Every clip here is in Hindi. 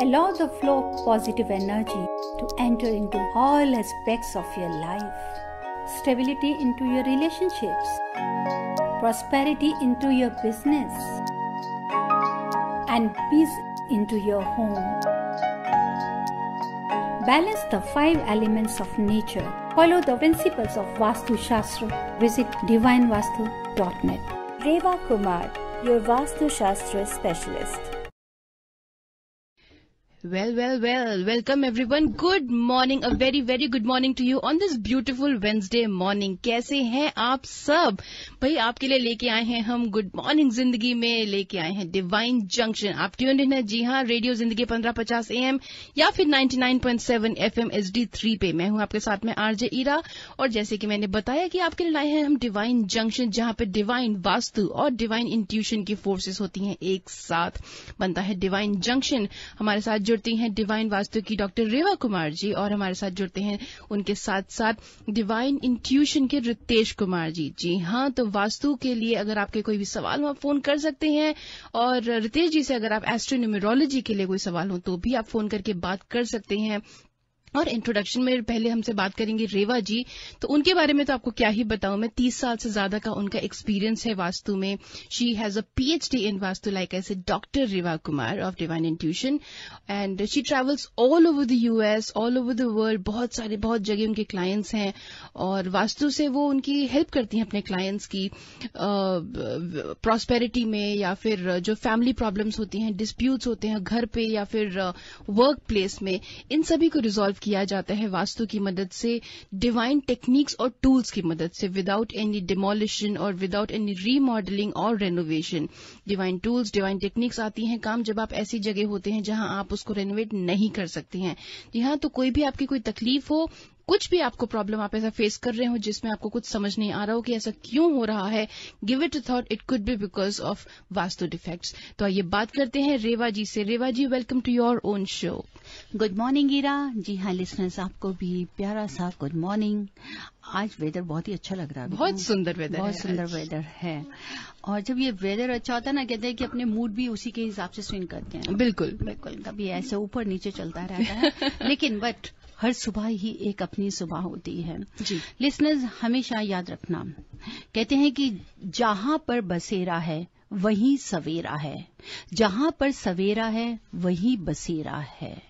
Allow the flow of positive energy to enter into all aspects of your life. Stability into your relationships. Prosperity into your business. And peace into your home. Balance the 5 elements of nature. Follow the principles of Vastu Shastra. Visit divinevastu.net. Reva Kumar, your Vastu Shastra specialist. Well, welcome everyone. Good morning, a very, very good morning to you on this beautiful Wednesday morning. कैसे हैं आप सब? भाई आपके लिए लेके आए हैं हम गुड मॉर्निंग जिंदगी में, लेके आए हैं डिवाइन जंक्शन. आप ट्यून्ड इन है, जी हाँ, रेडियो जिंदगी 1550 AM या फिर 99.7 FM HD3 पे. मैं हूं आपके साथ में आरजे ईरा, और जैसे कि मैंने बताया कि आपके लिए लाए हैं हम डिवाइन जंक्शन, जहां पे डिवाइन वास्तु और डिवाइन इंट्यूशन की फोर्सेस होती हैं, एक साथ बनता है डिवाइन जंक्शन. हमारे साथ जुड़ती हैं डिवाइन वास्तु की डॉक्टर रेवा कुमार जी, और हमारे साथ जुड़ते हैं उनके साथ साथ डिवाइन इंट्यूशन के रितेश कुमार जी. जी हाँ, तो वास्तु के लिए अगर आपके कोई भी सवाल हो आप फोन कर सकते हैं, और रितेश जी से अगर आप एस्ट्रोन्यूमेरोलॉजी के लिए कोई सवाल हो तो भी आप फोन करके बात कर सकते हैं. और इंट्रोडक्शन में पहले हमसे बात करेंगे रेवा जी. तो उनके बारे में तो आपको क्या ही बताऊं मैं, 30 साल से ज्यादा का उनका एक्सपीरियंस है वास्तु में. She has a PhD in Vastu, like ऐसे doctor Reva Kumar of divine intuition, and she travels all over the US, all over the world. बहुत जगह उनके क्लाइंट्स हैं, और वास्तु से वो उनकी हेल्प करती हैं अपने क्लाइंट्स की प्रॉस्पेरिटी में, या फिर जो फैमिली प्रॉब्लम्स होती हैं, डिस्प्यूट्स होते हैं घर पे या फिर वर्क प्लेस में, इन सभी को रिजॉल्व किया जाता है वास्तु की मदद से, डिवाइन टेक्निक्स और टूल्स की मदद से, विदाउट एनी डिमोलिशन और विदाउट एनी रीमॉडलिंग और renovation. Divine tools, divine techniques आती हैं काम जब आप ऐसी जगह होते हैं जहां आप उसको रेनोवेट नहीं कर सकती हैं. जी हाँ, तो कोई भी आपकी कोई तकलीफ हो, कुछ भी आपको प्रॉब्लम आप ऐसा फेस कर रहे हो जिसमें आपको कुछ समझ नहीं आ रहा हो कि ऐसा क्यों हो रहा है, give it a thought, it could be because of Vastu defects. तो आइए बात करते हैं रेवा जी से. Reva ji, welcome to your own show. Good morning Ira. जी हाँ लिसनर्स, आपको भी प्यारा सा गुड मॉर्निंग. आज वेदर बहुत ही अच्छा लग रहा है. बहुत सुंदर वेदर, बहुत सुंदर वेदर है. और जब ये वेदर अच्छा होता है ना, कहते हैं कि अपने मूड भी उसी के हिसाब से स्विंग करते हैं. बिल्कुल, कभी ऐसे ऊपर नीचे चलता रहता है. लेकिन बट हर सुबह ही एक अपनी सुबह होती है. जी लिसनर्स, हमेशा याद रखना, कहते हैं कि जहां पर बसेरा है वहीं सवेरा है, जहां पर सवेरा है वहीं बसेरा है.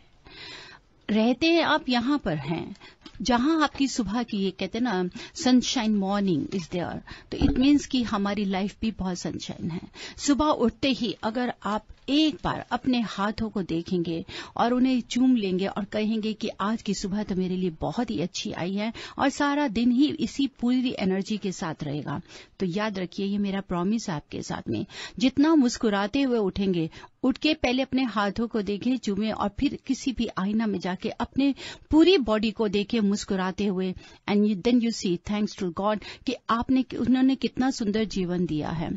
रहते हैं आप यहां पर हैं जहां आपकी सुबह की, ये कहते हैं ना, सनशाइन मॉर्निंग इज देयर, तो इट मीन्स कि हमारी लाइफ भी बहुत सनशाइन है. सुबह उठते ही अगर आप एक बार अपने हाथों को देखेंगे और उन्हें चूम लेंगे और कहेंगे कि आज की सुबह तो मेरे लिए बहुत ही अच्छी आई है, और सारा दिन ही इसी पूरी एनर्जी के साथ रहेगा, तो याद रखिए, ये मेरा प्रॉमिस है आपके साथ में, जितना मुस्कुराते हुए उठेंगे, उठ के पहले अपने हाथों को देखें, चूमें, और फिर किसी भी आईना में जाके अपने पूरी बॉडी को देखें मुस्कुराते हुए, and then you see, thanks to god कि उन्होंने कितना सुंदर जीवन दिया है.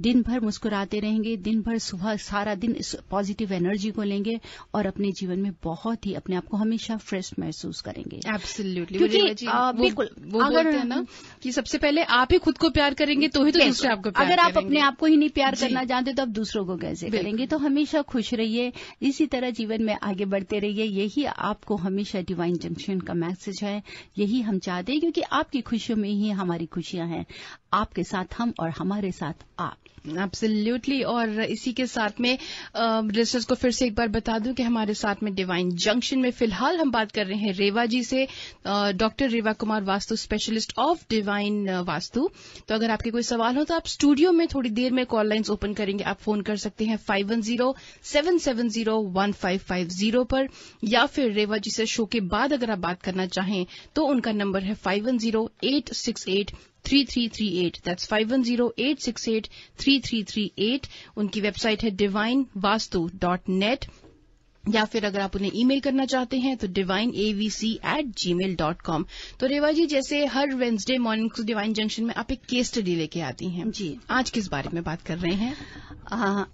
दिन भर मुस्कुराते रहेंगे, दिन भर सुबह सारा दिन इस पॉजिटिव एनर्जी को लेंगे, और अपने जीवन में बहुत ही अपने आप को हमेशा फ्रेश महसूस करेंगे. एब्सोल्युटली. बिल्कुल, अगर है ना कि सबसे पहले आप ही खुद को प्यार करेंगे तो ही तो दूसरे आपको प्यार करेंगे. अगर आप करेंगे. अपने आप को ही नहीं प्यार करना जानते तो आप दूसरों को कैसे करेंगे. तो हमेशा खुश रहिए, इसी तरह जीवन में आगे बढ़ते रहिए. यही आपको हमेशा डिवाइन जंक्शन का मैसेज है, यही हम चाहते हैं, क्योंकि आपकी खुशियों में ही हमारी खुशियां हैं. आपके साथ हम और हमारे साथ आप. एब्सोल्युटली. और इसी के साथ में लिसनर्स को फिर से एक बार बता दूं कि हमारे साथ में डिवाइन जंक्शन में फिलहाल हम बात कर रहे हैं रेवा जी से, doctor Reva Kumar vastu specialist of Divine Vastu. तो अगर आपके कोई सवाल हो तो आप स्टूडियो में थोड़ी देर में कॉल लाइन्स ओपन करेंगे, आप फोन कर सकते हैं 5107701550 पर, या फिर रेवा जी से शो के बाद अगर आप बात करना चाहें तो उनका नंबर है 5108683338. दैट्स 5108683338. उनकी वेबसाइट है divinevastu.net. या फिर अगर आप उन्हें ईमेल करना चाहते हैं तो divineavc@gmail.com। तो रेवा जी, जैसे हर वेडनेसडे मॉर्निंग को डिवाइन जंक्शन में आप एक केस स्टडी लेके आती हैं जी, आज किस बारे में बात कर रहे हैं?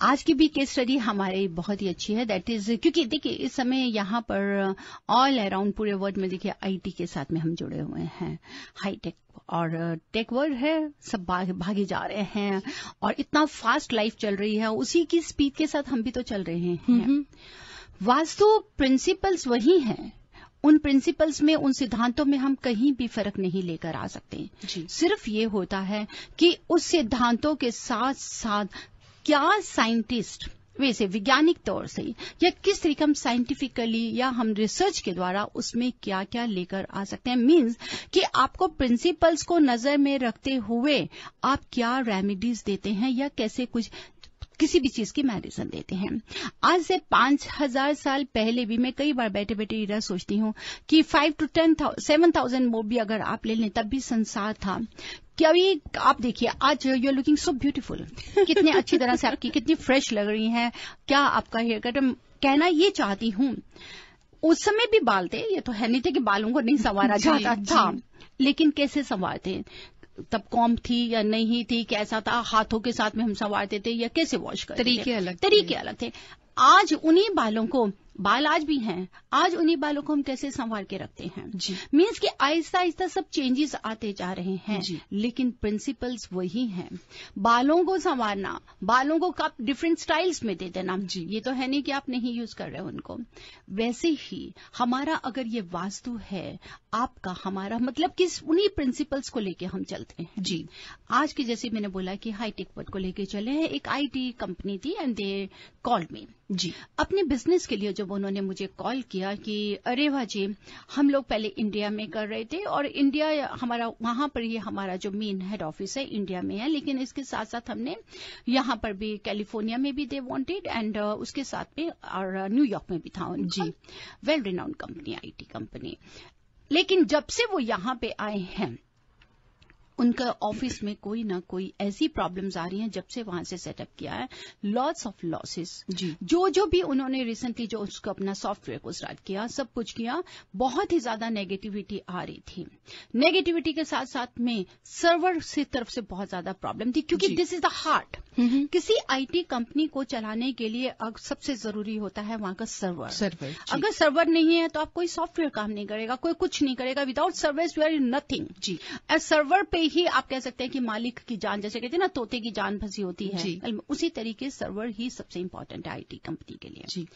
आज की भी केस स्टडी हमारी बहुत ही अच्छी है। दैट इज क्योंकि देखिए इस समय यहाँ पर ऑल अराउंड पूरे वर्ल्ड में देखिए आईटी के साथ में हम जुड़े हुए हैं। हाईटेक और टेक वर्ल्ड है, सब भागे जा रहे हैं और इतना फास्ट लाइफ चल रही है, उसी की स्पीड के साथ हम भी तो चल रहे हैं। वास्तु प्रिंसिपल्स वही हैं, उन प्रिंसिपल्स में, उन सिद्धांतों में हम कहीं भी फर्क नहीं लेकर आ सकते। सिर्फ ये होता है कि उस सिद्धांतों के साथ साथ क्या साइंटिस्ट वैसे वैज्ञानिक तौर से या किस तरीके हम साइंटिफिकली या हम रिसर्च के द्वारा उसमें क्या क्या लेकर आ सकते हैं। मीन्स कि आपको प्रिंसिपल्स को नजर में रखते हुए आप क्या रेमेडीज देते हैं या कैसे कुछ किसी भी चीज की मेडिसिन देते हैं। आज से 5000 साल पहले भी मैं कई बार बैठे बैठे यह सोचती हूँ कि 7,000 मोर भी अगर आप ले लें तब भी संसार था। कभी आप देखिए आज you are looking so beautiful, कितने अच्छी तरह से आपकी कितनी फ्रेश लग रही हैं, क्या आपका हेयर कट। कहना ये चाहती हूँ उस समय भी बाल थे, ये तो है नहीं थे कि बालों को नहीं संवारा जाता था, लेकिन कैसे संवारते, तब कॉम्ब थी या नहीं थी, कैसा था, हाथों के साथ में हम संवारते थे या कैसे वॉश करते थे, तरीके अलग थे। आज उन्हीं बालों को, बाल आज भी हैं, आज उन्हीं बालों को हम कैसे संवार के रखते हैं। मीन्स कि आहिस्ता आहिस्ता सब चेंजेस आते जा रहे हैं, लेकिन प्रिंसिपल्स वही हैं। बालों को संवारना, बालों को आप डिफरेंट स्टाइल्स में दे देना, ये तो है नहीं कि आप नहीं यूज कर रहे हो उनको। वैसे ही हमारा अगर ये वास्तु है आपका, हमारा मतलब कि उन्हीं प्रिंसिपल्स को लेके हम चलते हैं। जी, आज की जैसे मैंने बोला कि हाईटेक वर्ड को लेके चले हैं, एक आईटी कंपनी थी एंड दे कॉल्ड मी जी अपने बिजनेस के लिए। जब उन्होंने मुझे कॉल किया कि अरे वाह जी, हम लोग पहले इंडिया में कर रहे थे और इंडिया हमारा वहां पर ही हमारा जो मेन हेड ऑफिस है इंडिया में है, लेकिन इसके साथ साथ हमने यहां पर भी कैलिफोर्निया में भी दे वांटेड एंड उसके साथ में और न्यूयॉर्क में भी था जी, well renowned company, IT company. लेकिन जब से वो यहां पे आए हैं उनका ऑफिस में कोई ना कोई ऐसी प्रॉब्लम्स आ रही हैं जब से वहां से सेटअप किया है, लॉट्स ऑफ लॉसेस। जो भी उन्होंने रिसेंटली जो उसको अपना सॉफ्टवेयर को स्टार्ट किया, सब कुछ किया, बहुत ही ज्यादा नेगेटिविटी आ रही थी। नेगेटिविटी के साथ साथ में सर्वर से तरफ से बहुत ज्यादा प्रॉब्लम थी, क्योंकि दिस इज द हार्ट। किसी आईटी कंपनी को चलाने के लिए सबसे जरूरी होता है वहां का सर्वर। अगर सर्वर नहीं है तो आप कोई सॉफ्टवेयर काम नहीं करेगा, कोई कुछ नहीं करेगा। Without server you are nothing जी। सर्वर पे ही आप कह सकते हैं कि मालिक की जान, जैसे कहते हैं ना तोते की जान फंसी होती है, उसी तरीके सर्वर ही सबसे इंपॉर्टेंट है आईटी कंपनी के लिए जी।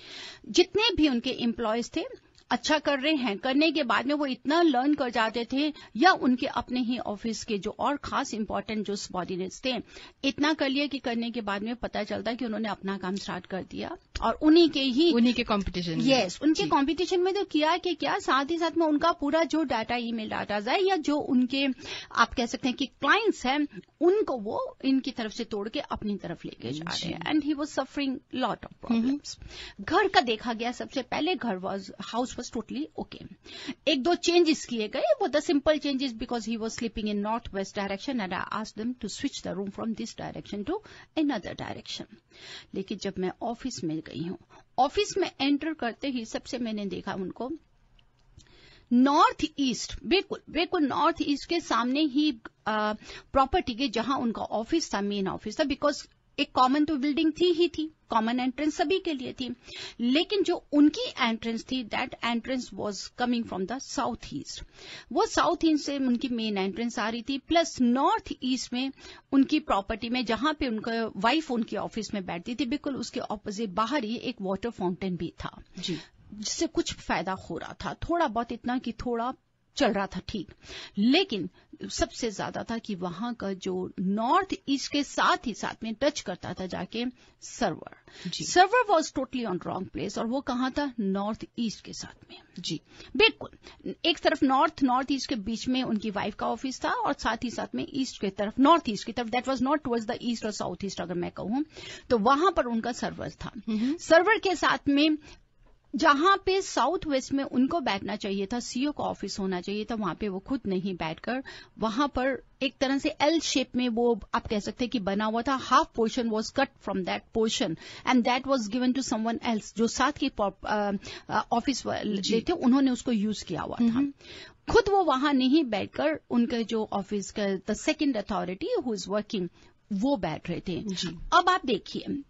जितने भी उनके एम्प्लॉयज थे अच्छा कर रहे हैं, करने के बाद में वो इतना लर्न कर जाते थे, या उनके अपने ही ऑफिस के जो और खास इंपॉर्टेंट जो सबऑर्डिनेट्स थे इतना कर लिया कि करने के बाद में पता चलता है कि उन्होंने अपना काम स्टार्ट कर दिया और उन्हीं के कंपटीशन उनके कंपटीशन में तो किया कि क्या, साथ ही साथ में उनका पूरा जो डाटा, ईमेल डाटाज है या जो उनके आप कह सकते हैं कि क्लाइंट्स हैं, उनको वो इनकी तरफ से तोड़ के अपनी तरफ लेके जा रहे हैं and he was suffering lot of problems. घर का देखा गया, सबसे पहले घर हाउस was totally okay. एक दो चेंजेस किए गए, वो the simple changes because he was sleeping in north west direction and I asked them to switch the room from this direction to another direction. लेकिन जब मैं ऑफिस में गई हूं, ऑफिस में एंटर करते ही सबसे मैंने देखा उनको नॉर्थ ईस्ट, बिल्कुल नॉर्थ ईस्ट के सामने ही प्रॉपर्टी के जहां उनका ऑफिस था, मेन ऑफिस था, बिकॉज एक कॉमन तो बिल्डिंग थी ही थी, कॉमन एंट्रेंस सभी के लिए थी, लेकिन जो उनकी एंट्रेंस थी that entrance was coming from the south east. वो साउथ ईस्ट से उनकी मेन एंट्रेंस आ रही थी, प्लस नॉर्थ ईस्ट में उनकी प्रॉपर्टी में जहां पे उनका वाइफ उनके ऑफिस में बैठती थी, बिल्कुल उसके ऑपोजिट बाहर ही एक वाटर फाउंटेन भी था जी, जिससे कुछ फायदा हो रहा था, थोड़ा बहुत, इतना कि थोड़ा चल रहा था ठीक। लेकिन सबसे ज्यादा था कि वहां का जो नॉर्थ ईस्ट के साथ ही साथ में टच करता था जाके server was totally on wrong place, और वो कहाँ था, नॉर्थ ईस्ट के साथ में जी, बिल्कुल एक तरफ नॉर्थ ईस्ट के बीच में उनकी वाइफ का ऑफिस था और साथ ही साथ में ईस्ट की तरफ, नॉर्थ ईस्ट की तरफ, that was not towards the east और साउथ ईस्ट अगर मैं कहूं तो वहां पर उनका सर्वर था। सर्वर के साथ में जहां पे साउथ वेस्ट में उनको बैठना चाहिए था, सीईओ का ऑफिस होना चाहिए था, वहां पे वो खुद नहीं बैठकर वहां पर एक तरह से एल शेप में वो आप कह सकते हैं कि बना हुआ था. Half portion was cut from that portion and that was given to someone else. जो साथ के ऑफिस वाले थे उन्होंने उसको यूज किया हुआ था. खुद वो वहां नहीं बैठकर उनके जो ऑफिस का the second authority who is working वो बैठ रहे थे. अब आप देखिए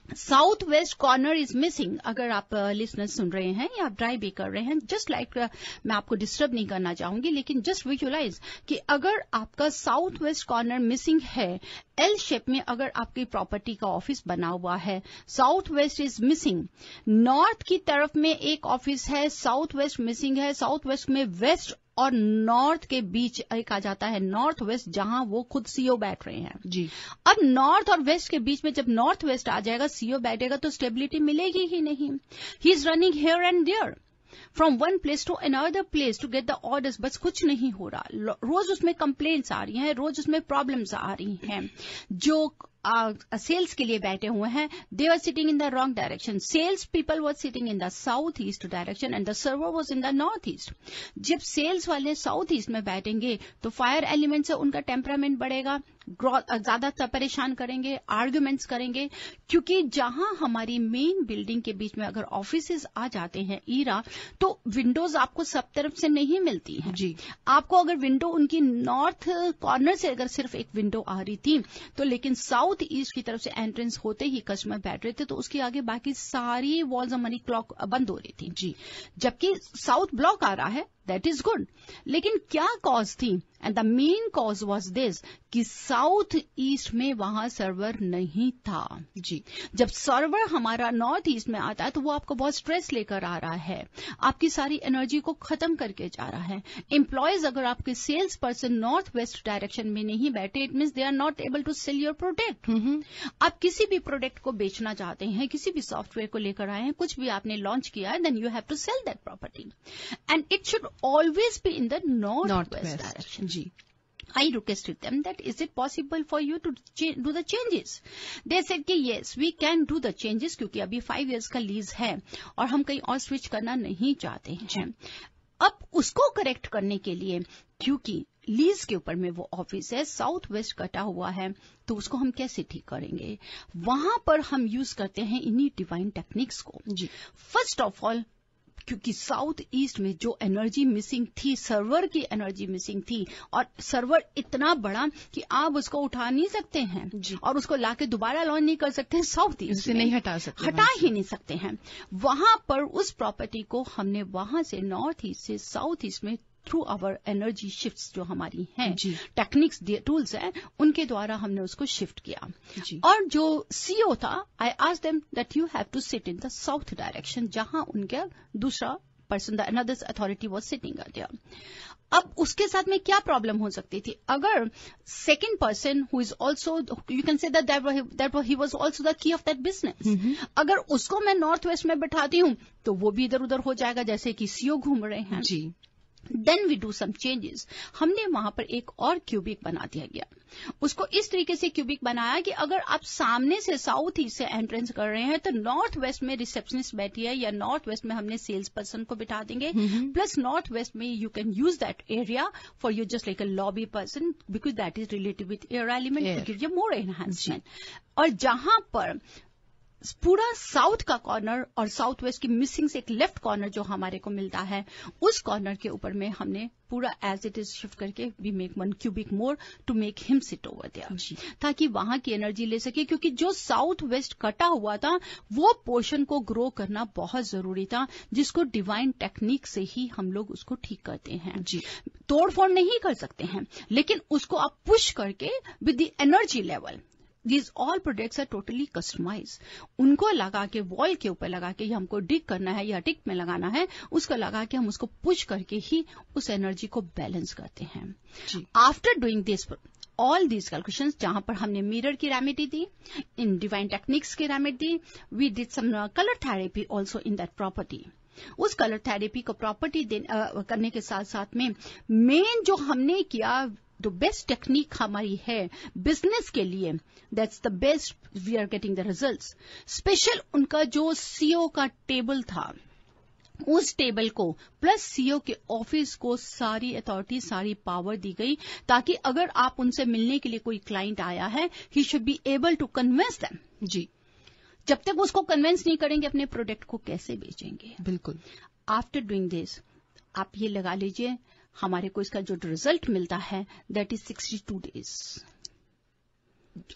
south west corner is missing. अगर आप लिसनर्स सुन रहे हैं या आप ड्राइव भी कर रहे हैं, जस्ट लाइक मैं आपको डिस्टर्ब नहीं करना चाहूंगी, लेकिन जस्ट विजुअलाइज कि अगर आपका साउथ वेस्ट कॉर्नर मिसिंग है, एल शेप में अगर आपकी प्रॉपर्टी का ऑफिस बना हुआ है, south west is missing. North की तरफ में एक ऑफिस है, साउथ वेस्ट मिसिंग है. साउथ वेस्ट में वेस्ट और नॉर्थ के बीच एक आ जाता है नॉर्थ वेस्ट, जहां वो खुद सीईओ बैठ रहे हैं. जी. अब नॉर्थ और वेस्ट के बीच में जब नॉर्थ वेस्ट आ जाएगा, सीईओ बैठेगा, तो स्टेबिलिटी मिलेगी ही नहीं. He is running here and there from one place to another place to get the orders. बस कुछ नहीं हो रहा. रोज उसमें कंप्लेंट्स आ रही हैं, रोज उसमें प्रॉब्लम्स आ रही हैं. जो सेल्स के लिए बैठे हुए हैं, they are sitting in the wrong direction. Sales people were sitting in the south east direction and the server was in the north east. जब सेल्स वाले साउथ ईस्ट में बैठेंगे तो फायर एलिमेंट से उनका टेम्परामेंट बढ़ेगा, ज्यादा परेशान करेंगे, आर्ग्यूमेंट्स करेंगे. क्योंकि जहां हमारी मेन बिल्डिंग के बीच में अगर ऑफिसेज आ जाते हैं ईरा, तो विंडोज आपको सब तरफ से नहीं मिलती हैं. जी. आपको अगर विंडो उनकी नॉर्थ कॉर्नर से अगर सिर्फ एक विंडो आ रही थी, तो लेकिन साउथ ईस्ट की तरफ से एंट्रेंस होते ही कस्टमर बैठ रहे थे, तो उसके आगे बाकी सारी वॉल्स और मनी क्लॉक बंद हो रही थी. जी. जबकि साउथ ब्लॉक आ रहा है, दैट इज गुड. लेकिन क्या कॉज थी? And the main cause was this कि साउथ ईस्ट में वहां सर्वर नहीं था. जी. जब सर्वर हमारा नॉर्थ ईस्ट में आता है, तो वो आपको बहुत स्ट्रेस लेकर आ रहा है, आपकी सारी एनर्जी को खत्म करके जा रहा है. एम्प्लॉयज अगर आपके sales person north west direction में नहीं बैठे, it means they are not able to sell your product. आप किसी भी प्रोडक्ट को बेचना चाहते हैं, किसी भी सॉफ्टवेयर को लेकर आए हैं, कुछ भी आपने लॉन्च किया है, then you have to sell that property and it should always be in the northwest direction. Ji. I requested them that is it possible for you to do the changes? They said कि yes, we can do the changes क्योंकि अभी 5 years का लीज है और हम कहीं और स्विच करना नहीं चाहते हैं. अब उसको करेक्ट करने के लिए, क्योंकि लीज के ऊपर में वो ऑफिस है, साउथ वेस्ट कटा हुआ है, तो उसको हम कैसे ठीक करेंगे? वहां पर हम यूज करते हैं इन्हीं डिवाइन टेक्निक्स को. जी. फर्स्ट ऑफ ऑल, क्योंकि साउथ ईस्ट में जो एनर्जी मिसिंग थी, सर्वर की एनर्जी मिसिंग थी, और सर्वर इतना बड़ा कि आप उसको उठा नहीं सकते हैं जी. और उसको लाके दोबारा लॉन्च नहीं कर सकते. साउथ ईस्ट से नहीं हटा ही नहीं सकते हैं. वहां पर उस प्रॉपर्टी को हमने वहां से नॉर्थ ईस्ट से साउथ ईस्ट में थ्रू आवर एनर्जी शिफ्ट्स जो हमारी हैं, टेक्निक्स टूल्स हैं, उनके द्वारा हमने उसको शिफ्ट किया. और जो सीईओ था, I asked them that you have to sit in the south direction, जहां उनका दूसरा person the another authority was sitting there. अब उसके साथ में क्या प्रॉब्लम हो सकती थी? अगर second person who is also, you can say that he was also the key of that business, अगर उसको मैं नॉर्थ वेस्ट में बैठाती हूं, तो वो भी इधर उधर हो जाएगा, जैसे कि सीईओ घूम रहे हैं. जी. Then we do some changes. हमने वहां पर एक और क्यूबिक बना दिया गया. उसको इस तरीके से क्यूबिक बनाया कि अगर आप सामने से साउथ ईस्ट से एंट्रेंस कर रहे हैं, तो नॉर्थ वेस्ट में रिसेप्शनिस्ट बैठी है, या नॉर्थ वेस्ट में हमने सेल्स पर्सन को बिठा देंगे, प्लस नॉर्थ वेस्ट में you can use that area for you just like a lobby person, because that is related with air element to give you more enhancement. और जहां पर पूरा साउथ का कॉर्नर और साउथ वेस्ट की मिसिंग से एक लेफ्ट कॉर्नर जो हमारे को मिलता है, उस कॉर्नर के ऊपर में हमने पूरा एज इट इज शिफ्ट करके we make 1 cubic more to make him sit over there, ताकि वहां की एनर्जी ले सके. क्योंकि जो साउथ वेस्ट कटा हुआ था, वो पोर्शन को ग्रो करना बहुत जरूरी था, जिसको डिवाइन टेक्निक से ही हम लोग उसको ठीक करते हैं. जी. तोड़फोड़ नहीं कर सकते हैं, लेकिन उसको आप पुश करके with the energy level, These all products are totally customized. उनको लगा के वॉल के ऊपर लगा के हमको डिग करना है या टिक में लगाना है, उसको लगा के हम उसको पुश करके ही उस एनर्जी को बैलेंस करते हैं. After doing this all these calculations, जहां पर हमने मिरर की रेमेडी दी, इन डिवाइन टेक्निक्स की रेमेडी दी, we did some colour therapy also in that property. उस कलर थेरेपी को प्रॉपर्टी करने के साथ साथ में मेन जो हमने किया, जो बेस्ट टेक्निक हमारी है बिजनेस के लिए, that's the best we are getting the results. Special उनका जो सीईओ का टेबल था, उस टेबल को प्लस सीईओ के ऑफिस को सारी अथॉरिटी, सारी पावर दी गई, ताकि अगर आप उनसे मिलने के लिए कोई क्लाइंट आया है, he should be able to convince them. जी, जब तक उसको कन्विंस नहीं करेंगे अपने प्रोडक्ट को कैसे बेचेंगे। बिल्कुल। आफ्टर डूइंग दिस आप ये लगा लीजिए हमारे को इसका जो रिजल्ट मिलता है that is 62 days,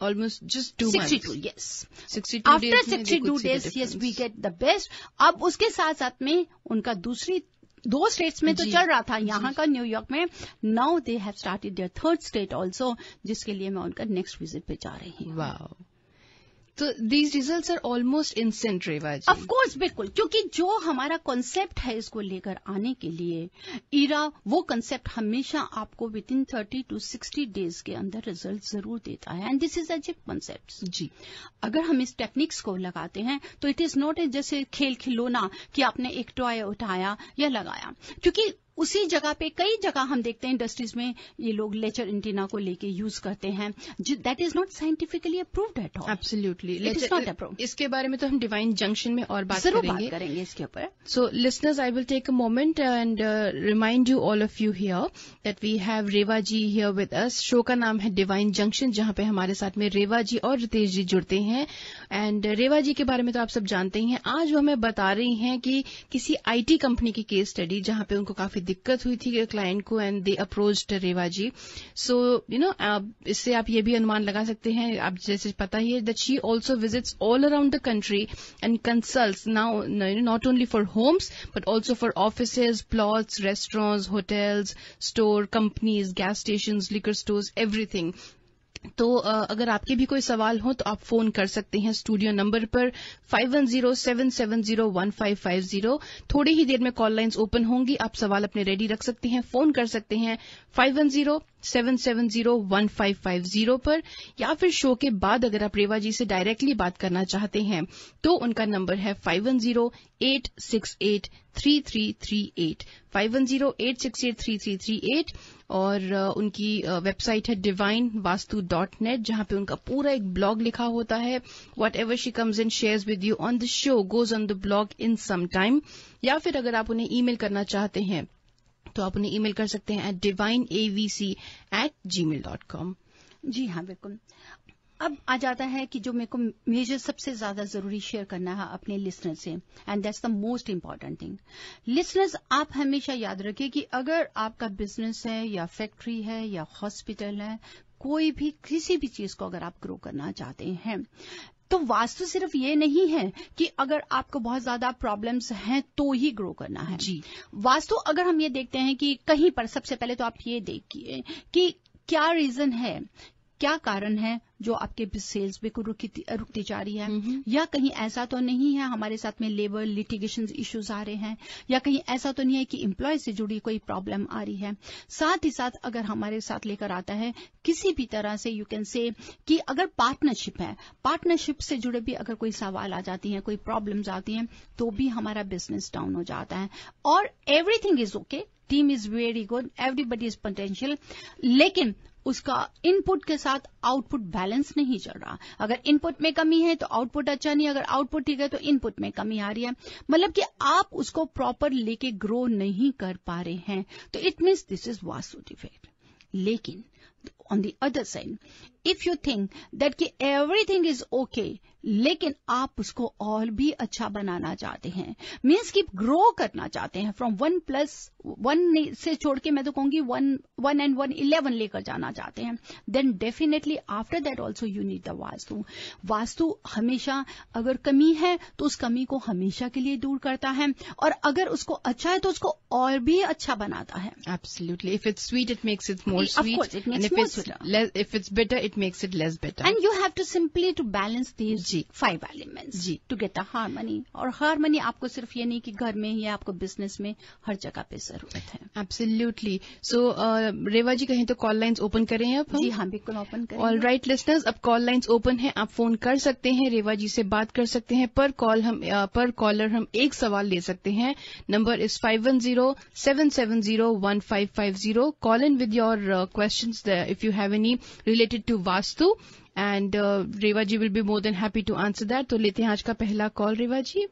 almost just 2 months. 62, yes. 62 After days में they 62 could see the days, yes, difference. we get the best. अब उसके साथ साथ में उनका दूसरी 2 स्टेट्स में तो जी, चल रहा था, यहाँ का न्यूयॉर्क में। Now they have started their 3rd state also, जिसके लिए मैं उनका नेक्स्ट विजिट पे जा रही हूँ। वाओ, तो these results are almost instant, Reva ji. Of course, बिल्कुल, क्योंकि जो हमारा कॉन्सेप्ट है इसको लेकर आने के लिए, ईरा, वो कॉन्सेप्ट हमेशा आपको विद इन 30 to 60 days के अंदर रिजल्ट जरूर देता है। And this is a concept. जी, अगर हम इस टेक्निक्स को लगाते हैं तो इट इज नॉट ए जैसे खेल खिलौना कि आपने एक टॉय उठाया या लगाया, क्योंकि उसी जगह पे कई जगह हम देखते हैं इंडस्ट्रीज में ये लोग लेजर एंटीना को लेके यूज करते हैं, that is not scientifically approved at all. Absolutely, It is not approved. इसके बारे में तो हम डिवाइन जंक्शन में और बात जरूर करेंगे। बात करेंगे इसके ऊपर। So, listeners, I will take a moment and remind you, all of you here, that we have Reva ji here with us. Show का नाम है डिवाइन जंक्शन, जहां पे हमारे साथ में रेवा जी और रितेश जी जुड़ते हैं। एंड रेवा जी के बारे में तो आप सब जानते ही हैं। आज वो हमें बता रही हैं कि किसी आईटी कंपनी की केस स्टडी, जहां पे उनको काफी दिक्कत हुई थी क्लाइंट को, एंड दे अप्रोच्ड रेवा जी। सो इससे आप ये भी अनुमान लगा सकते हैं, आप जैसे पता ही है, that she also visits all around the country and consults now not only for homes but also for offices, plots, restaurants, hotels, store companies, gas stations, liquor stores, everything. तो अगर आपके भी कोई सवाल हो तो आप फोन कर सकते हैं स्टूडियो नंबर पर 5107701550। थोड़ी ही देर में कॉल लाइंस ओपन होंगी, आप सवाल अपने रेडी रख सकते हैं, फोन कर सकते हैं 5107701550 पर, या फिर शो के बाद अगर आप रेवा जी से डायरेक्टली बात करना चाहते हैं तो उनका नंबर है 5108683338 5108683338, और उनकी वेबसाइट है divinevastu.net, जहां पे उनका पूरा एक ब्लॉग लिखा होता है। Whatever she comes and shares with you on the show goes on the blog in some time. या फिर अगर आप उन्हें ईमेल करना चाहते हैं तो आप उन्हें ईमेल कर सकते हैं divineavc@gmail.com। जी हाँ, बिल्कुल। अब आ जाता है कि जो मेरे को मेजर सबसे ज्यादा जरूरी शेयर करना है अपने लिसनर से, and that's the most important thing. Listeners, आप हमेशा याद रखिए कि अगर आपका बिजनेस है या फैक्ट्री है या हॉस्पिटल है, कोई भी किसी भी चीज को अगर आप ग्रो करना चाहते हैं, तो वास्तु सिर्फ ये नहीं है कि अगर आपको बहुत ज्यादा प्रॉब्लम्स हैं तो ही ग्रो करना है। जी, वास्तु अगर हम ये देखते हैं कि कहीं पर, सबसे पहले तो आप ये देखिए कि क्या रीजन है, क्या कारण है जो आपके सेल्स भी रुकती जा रही है, या कहीं ऐसा तो नहीं है हमारे साथ में लेबर लिटिगेशन इश्यूज आ रहे हैं, या कहीं ऐसा तो नहीं है कि एम्प्लॉय से जुड़ी कोई प्रॉब्लम आ रही है। साथ ही साथ अगर हमारे साथ लेकर आता है किसी भी तरह से, यू कैन से कि अगर पार्टनरशिप है, पार्टनरशिप से जुड़े भी अगर कोई सवाल आ जाती हैं, कोई प्रॉब्लम्स आती हैं, तो भी हमारा बिजनेस डाउन हो जाता है। और everything is okay, team is very good, everybody is potential, लेकिन उसका इनपुट के साथ आउटपुट बैलेंस नहीं चल रहा। अगर इनपुट में कमी है तो आउटपुट अच्छा नहीं, अगर आउटपुट ठीक है तो इनपुट में कमी आ रही है, मतलब कि आप उसको प्रॉपर लेके ग्रो नहीं कर पा रहे हैं, तो it means this is Vastu defect. लेकिन on the other side, if you think that कि एवरीथिंग इज ओके, लेकिन आप उसको और भी अच्छा बनाना चाहते हैं, मीन्स कि ग्रो करना चाहते हैं, फ्रॉम 1+1 से छोड़ के मैं तो कहूंगी 1 and 1 11 लेकर जाना चाहते हैं, then definitely after that also you need the vastu. Vastu हमेशा अगर कमी है तो उस कमी को हमेशा के लिए दूर करता है, और अगर उसको अच्छा है तो उसको और भी अच्छा बनाता है। Absolutely. If it's sweet, it makes it more Of sweet. course, it makes and if more it's sweeter. if it's bitter, it makes it less bitter. And you have to simply to balance these ji, 5 elements ji, to get the harmony। और हारमनी आपको सिर्फ ये नहीं कि घर में या आपको बिजनेस में, हर जगह पे जरूरत है। Absolutely. So, रेवा जी कहें तो कॉल लाइंस ओपन करें अब हम? जी हाँ, बिल्कुल ओपन करेंगे। ऑल राइट लिसनर्स, अब कॉल लाइंस ओपन है, आप फोन कर सकते हैं, रेवा जी से बात कर सकते हैं। पर कॉलर हम एक सवाल ले सकते हैं। Number is 5107701550। Call in with your questions if you have any related to vastu, and Reva ji will be more than happy to answer that. तो लेते हैं आज का पहला call. Reva ji,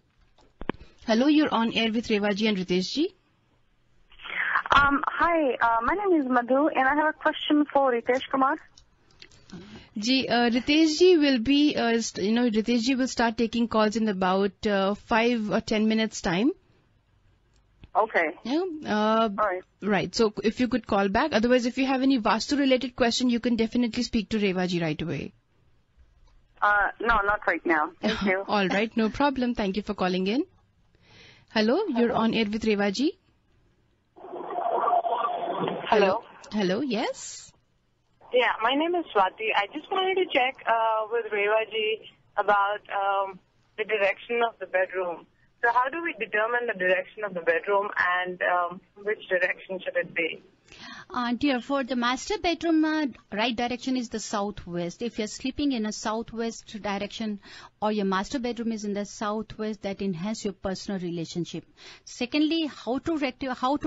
Hello, you're on air with Revaji and Ritesh ji. Hi, my name is Madhu, and I have a question for Ritesh Kumar. Ji, Ritesh ji will be, Ritesh ji will start taking calls in about 5 or 10 minutes time. Okay. Yeah. All right. Right. So if you could call back. Otherwise, if you have any Vastu related question, you can definitely speak to Revaji right away. No, not right now. Thank you. All right. No problem. Thank you for calling in. Hello. You're on air with Revaji. Hello. Hello. Yes. Yeah, my name is Swati. I just wanted to check with Revaji about the direction of the bedroom. So how do we determine the direction of the bedroom and which direction should it be? Dear, for the master bedroom, right direction is the southwest. If you're sleeping in a southwest direction or your master bedroom is in the southwest, that enhances your personal relationship. Secondly, how to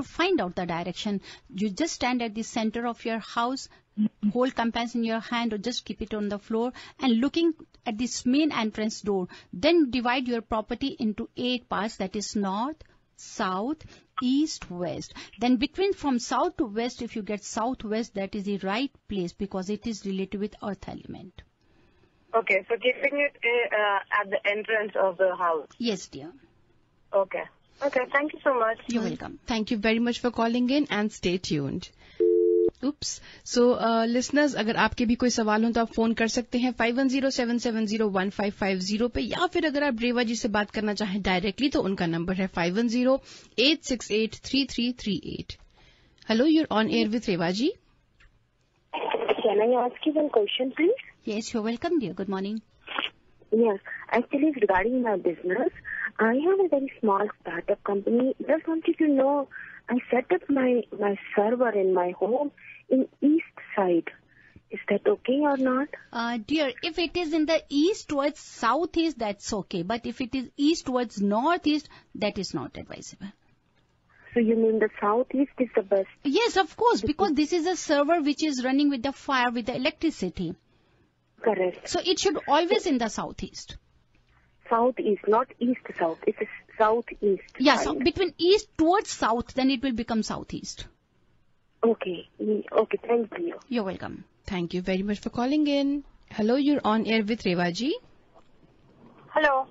find out the direction. You just stand at the center of your house, hold compass in your hand or just keep it on the floor and looking at this main entrance door. Then divide your property into 8 parts, that is north, south, east, west. Then from south to west, if you get southwest, that is the right place because it is related with earth element. Okay, so keeping it at the entrance of the house. Yes, dear. Okay. Okay, thank you so much. You're welcome. Thank you very much for calling in and stay tuned. Oops. So, listeners, अगर आपके भी कोई सवाल हो तो आप फोन कर सकते हैं 5107701550 पे या फिर अगर आप रेवा जी से बात करना चाहें डायरेक्टली तो उनका नंबर है 5108683338. Hello, you're on air with Rewa ji. Can I ask you one question, please? Yes, you're welcome, dear. Good morning. Yes, actually it's regarding my business. I have a very small startup company. Just wanted to know, I set up my server in my home in east side. Is that okay or not? Dear, if it is in the east towards southeast, that's okay. But if it is east towards northeast, that is not advisable. So you mean the southeast is the best? Yes, of course, because this is a server which is running with the fire, with the electricity. Correct. So it should always in the southeast. Southeast, not east-south. It's southeast. Yeah, side. so between east towards south, then it will become southeast. Okay. Okay, thank you. You're welcome. Thank you very much for calling in. Hello, you're on air with Rewa ji. Hello.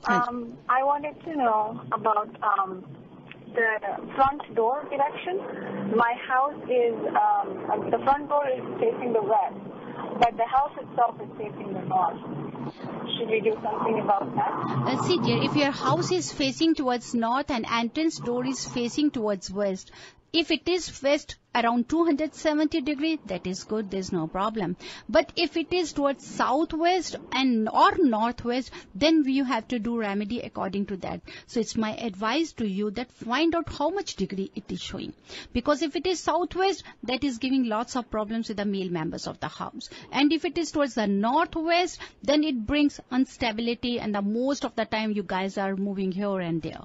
I wanted to know about the front door direction. My house is, the front door is facing the west, but the house itself is facing the north. Should we do something about that? See, dear, if your house is facing towards north and entrance door is facing towards west, if it is west around 270 degrees, that is good, there's no problem. But if it is towards southwest and or northwest, then you have to do remedy according to that. So it's my advice to you that find out how much degree it is showing. Because if it is southwest, that is giving lots of problems with the male members of the house. And if it is towards the northwest, then it brings instability and the most of the time you guys are moving here and there.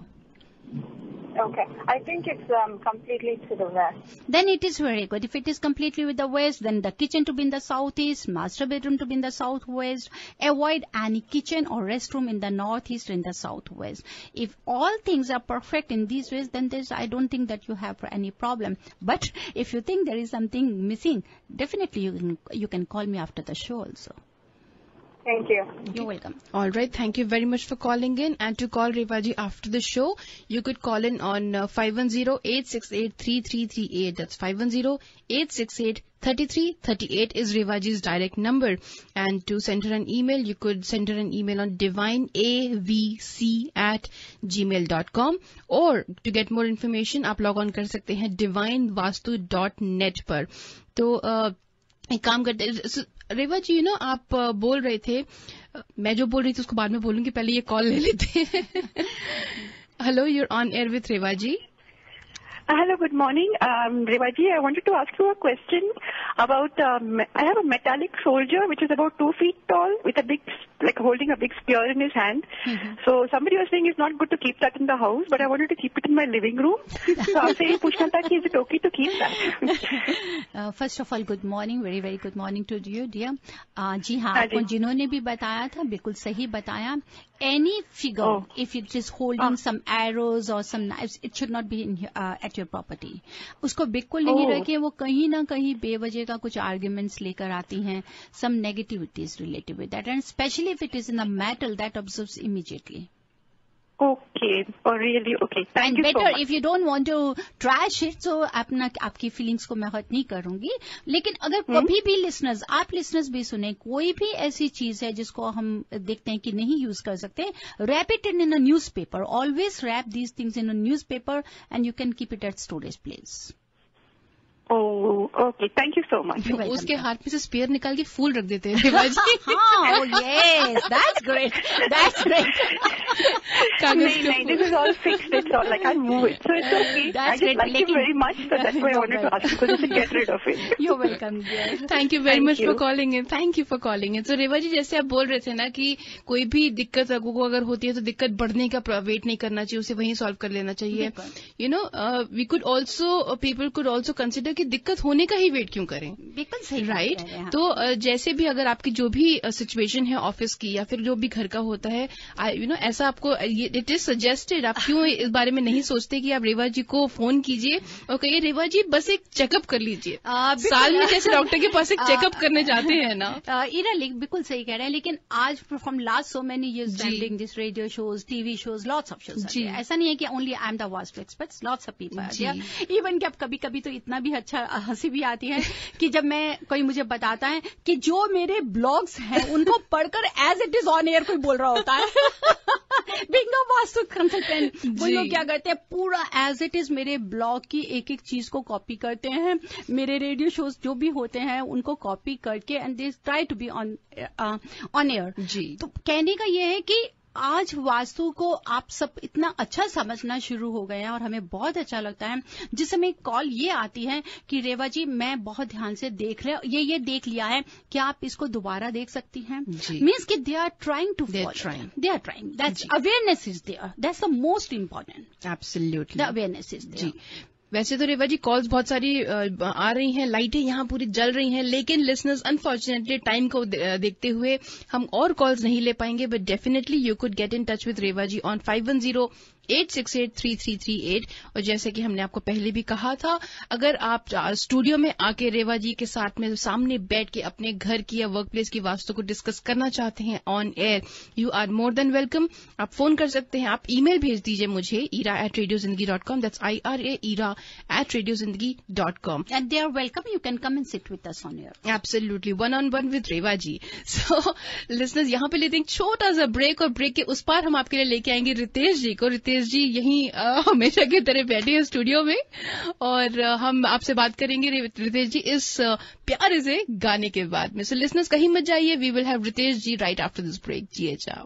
Okay. I think it's completely to the west. Then it is very good. If it is completely with the west, then the kitchen to be in the southeast, master bedroom to be in the southwest. Avoid any kitchen or restroom in the northeast or in the southwest. If all things are perfect in these ways, then I don't think that you have any problem. But if you think there is something missing, definitely you can call me after the show also. Thank you. You're welcome. All right. Thank you very much for calling in. And to call Rewa ji after the show, you could call in on 510-868-3338. That's 510-868-3338 is Rewa ji's direct number. And to send her an email, you could send her an email on divineavc@gmail.com. Or to get more information, आप log on कर सकते हैं divinevastu.net पर. तो एक काम करते हैं रेवा जी, आप बोल रहे थे, मैं जो बोल रही थी उसको बाद में बोलूंगी, पहले ये कॉल ले लेते हैं. Hello, you're on air with Rewa ji. Hello, good morning. Rewa ji, I wanted to ask you a question about, I have a metallic soldier which is about 2 feet tall with a big like holding a big spear in his hand. So somebody was saying it's not good to keep that in the house, but I wanted to keep it in my living room. So आपसे ये पूछना था कि is it okay to keep that? First of all, good morning, very very good morning to you, dear. जी हाँ, आपको जिन्होंने भी बताया था बिल्कुल सही बताया. Any figure, if it is holding some arrows or some knives, it should not be in at your property. उसको बिल्कुल नहीं रखिए, वो कहीं ना कहीं बेवजह का कुछ arguments लेकर आती हैं. Some negativity is related with that, and especially if it is in a metal, that absorbs immediately. Okay, oh really? Okay, thank you so much. And better if you don't want to trash it, so आपकी feelings को मैं हर्ट नहीं करूंगी. लेकिन अगर कभी भी listeners, आप listeners भी सुने, कोई भी ऐसी चीज है जिसको हम देखते हैं कि नहीं यूज कर सकते, wrap it in a newspaper. Always wrap these things in a newspaper, and you can keep it at storage place. Oh, okay. Thank you so much. उसके हाथ में से स्पेयर निकाल के फूल रख देते हैं रिवाजी. Oh yes, that's great. That's great. नहीं, this is all fixed. It's all like I move it, so it's okay. I just like it very much, so that's why I wanted to ask because to get rid of it. You're welcome, dear. Thank you very much for calling in. Thank you for calling in. So Revaji जैसे आप बोल रहे थे ना कि कोई भी दिक्कत लोगों को अगर होती है तो दिक्कत बढ़ने का वेट नहीं करना चाहिए, उसे वहीं सॉल्व कर लेना चाहिए. You know, we could also people could also consider कि दिक्कत होने का ही वेट क्यों करें. बिल्कुल सही, राइट. तो जैसे भी अगर आपकी जो भी सिचुएशन है ऑफिस की या फिर जो भी घर का होता है, यू नो ऐसा आपको इट इज सजेस्टेड, आप क्यों इस बारे में नहीं सोचते कि आप रेवा जी को फोन कीजिए और कहिए रेवा जी बस एक चेकअप कर लीजिए. साल में जैसे डॉक्टर के पास एक चेकअप करने जाते हैं ना. इरा बिल्कुल सही कह रहे हैं. लेकिन आज from last so many years doing this radio shows, TV shows, lots of shows. ऐसा नहीं है कि only I am the vast experts, lots of people. Even कि अब कभी कभी तो इतना भी अच्छा हंसी भी आती है कि जब मैं कोई मुझे बताता है कि जो मेरे ब्लॉग्स हैं उनको पढ़कर as it is on air कोई बोल रहा होता है. बीइंग अ वास्तु कंसल्टेंट, वो लोग क्या करते हैं, पूरा एज इट इज मेरे ब्लॉग की एक एक चीज को कॉपी करते हैं, मेरे रेडियो शोज जो भी होते हैं उनको कॉपी करके and they try to be on air. तो कहने का ये है कि आज वास्तु को आप सब इतना अच्छा समझना शुरू हो गए हैं और हमें बहुत अच्छा लगता है जिस समय कॉल ये आती है कि रेवा जी मैं बहुत ध्यान से देख रहे ये देख लिया है, क्या आप इसको दोबारा देख सकती हैं. मीन्स कि they are trying to they are trying. That's awareness is there, that's the most important. Absolutely, the awareness is there. वैसे तो रेवा जी कॉल्स बहुत सारी आ रही हैं, लाइटें यहाँ पूरी जल रही हैं, लेकिन लिसनर्स अनफॉर्चुनेटली टाइम को देखते हुए हम और कॉल्स नहीं ले पाएंगे. But definitely you could get in touch with Reva ji on 5108683338. और जैसे कि हमने आपको पहले भी कहा था, अगर आप स्टूडियो में आके रेवा जी के साथ में सामने बैठ के अपने घर की या वर्क प्लेस की वास्तु को डिस्कस करना चाहते हैं on air, you are more than welcome. आप फोन कर सकते हैं, आप ईमेल भेज दीजिए मुझे ira@radiozindagi.com. That's IRA ira@radiozindagi.com. And they are welcome. You can come and sit with us on air. Absolutely, one-on-one with Reva ji. So, listeners, यहाँ पे लेते हैं छोटा सा ब्रेक और ब्रेक के उस पार हम आपके लिए लेके आएंगे रितेश जी को. रितेश जी यहीं हमेशा की तरह बैठे हैं स्टूडियो में और हम आपसे बात करेंगे रितेश जी इस प्यारे से गाने के बाद में. सो लिसनर्स कहीं मत जाइए, we will have Ritesh ji right after this break. जी अच्छा.